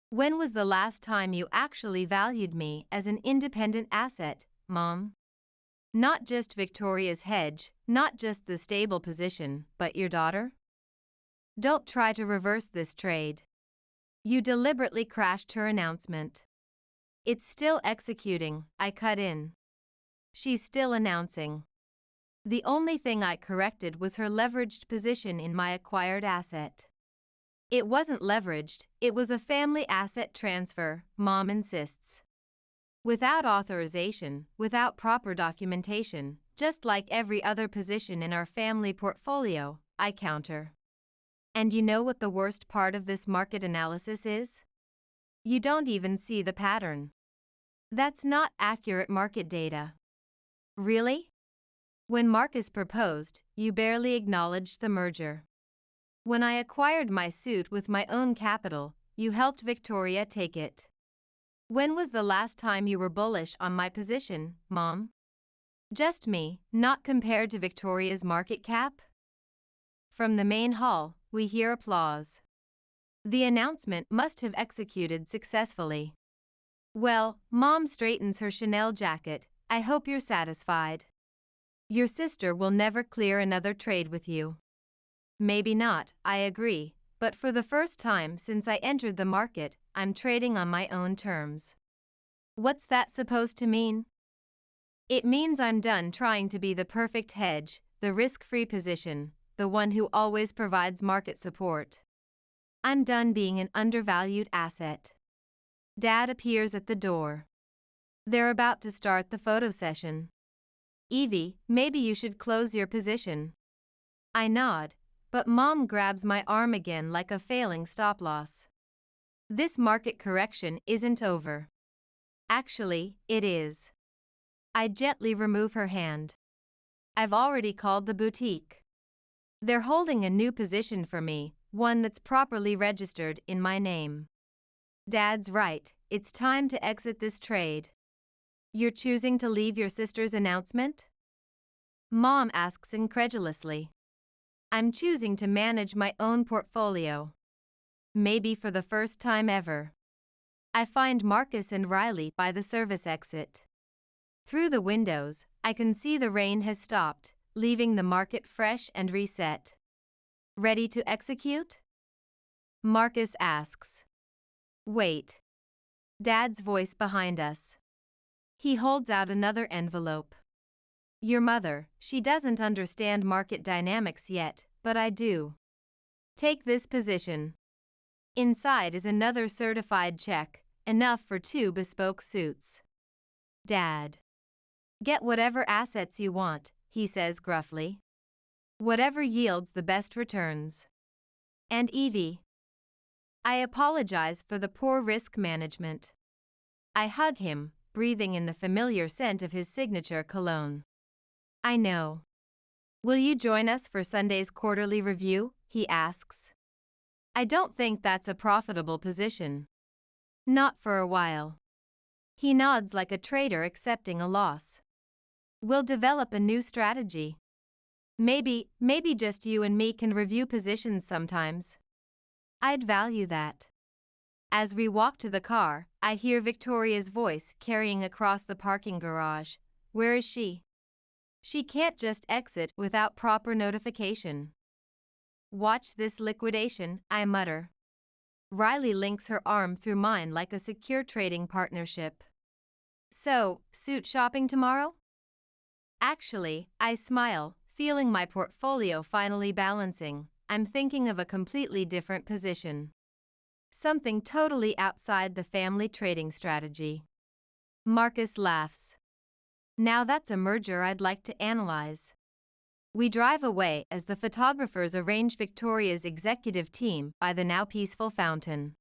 [SPEAKER 1] When was the last time you actually valued me as an independent asset, Mom? Not just Victoria's hedge, not just the stable position, but your daughter? Don't try to reverse this trade. You deliberately crashed her announcement. It's still executing, I cut in. She's still announcing. The only thing I corrected was her leveraged position in my acquired asset. It wasn't leveraged, it was a family asset transfer, Mom insists. Without authorization, without proper documentation, just like every other position in our family portfolio, I counter. And you know what the worst part of this market analysis is? You don't even see the pattern. That's not accurate market data. Really? When Marcus proposed, you barely acknowledged the merger. When I acquired my suit with my own capital, you helped Victoria take it. When was the last time you were bullish on my position, Mom? Just me, not compared to Victoria's market cap? From the main hall, we hear applause. The announcement must have executed successfully. Well, Mom straightens her Chanel jacket. I hope you're satisfied. Your sister will never clear another trade with you. Maybe not, I agree, but for the first time since I entered the market, I'm trading on my own terms. What's that supposed to mean? It means I'm done trying to be the perfect hedge, the risk-free position, the one who always provides market support. I'm done being an undervalued asset. Dad appears at the door. They're about to start the photo session. Evie, maybe you should close your position. I nod, but Mom grabs my arm again like a failing stop-loss. This market correction isn't over. Actually, it is. I gently remove her hand. I've already called the boutique. They're holding a new position for me, one that's properly registered in my name. Dad's right, it's time to exit this trade. You're choosing to leave your sister's announcement? Mom asks incredulously. I'm choosing to manage my own portfolio. Maybe for the first time ever. I find Marcus and Riley by the service exit. Through the windows, I can see the rain has stopped, leaving the market fresh and reset. Ready to execute? Marcus asks. Wait. Dad's voice behind us. He holds out another envelope. Your mother, she doesn't understand market dynamics yet, but I do. Take this position. Inside is another certified check, enough for 2 bespoke suits. Dad. Get whatever assets you want, he says gruffly. Whatever yields the best returns. And Evie. I apologize for the poor risk management. I hug him, breathing in the familiar scent of his signature cologne. I know. Will you join us for Sunday's quarterly review? He asks. I don't think that's a profitable position. Not for a while. He nods like a trader accepting a loss. We'll develop a new strategy. Maybe just you and me can review positions sometimes. I'd value that. As we walk to the car, I hear Victoria's voice carrying across the parking garage. Where is she? She can't just exit without proper notification. Watch this liquidation, I mutter. Riley links her arm through mine like a secure trading partnership. So, suit shopping tomorrow? Actually, I smile, feeling my portfolio finally balancing. I'm thinking of a completely different position. Something totally outside the family trading strategy. Marcus laughs. Now that's a merger I'd like to analyze. We drive away as the photographers arrange Victoria's executive team by the now peaceful fountain.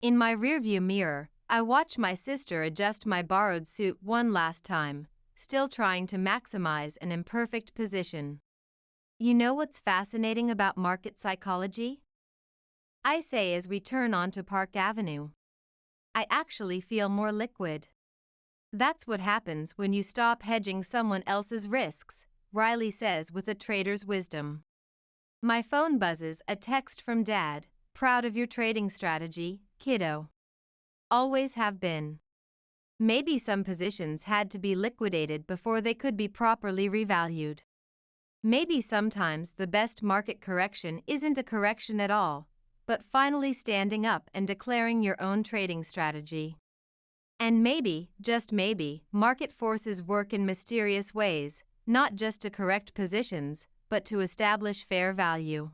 [SPEAKER 1] In my rearview mirror, I watch my sister adjust my borrowed suit one last time, still trying to maximize an imperfect position. You know what's fascinating about market psychology? I say as we turn onto Park Avenue. I actually feel more liquid. That's what happens when you stop hedging someone else's risks, Riley says with a trader's wisdom. My phone buzzes, a text from Dad. Proud of your trading strategy, kiddo. Always have been. Maybe some positions had to be liquidated before they could be properly revalued. Maybe sometimes the best market correction isn't a correction at all, but finally standing up and declaring your own trading strategy. And maybe, just maybe, market forces work in mysterious ways, not just to correct positions, but to establish fair value.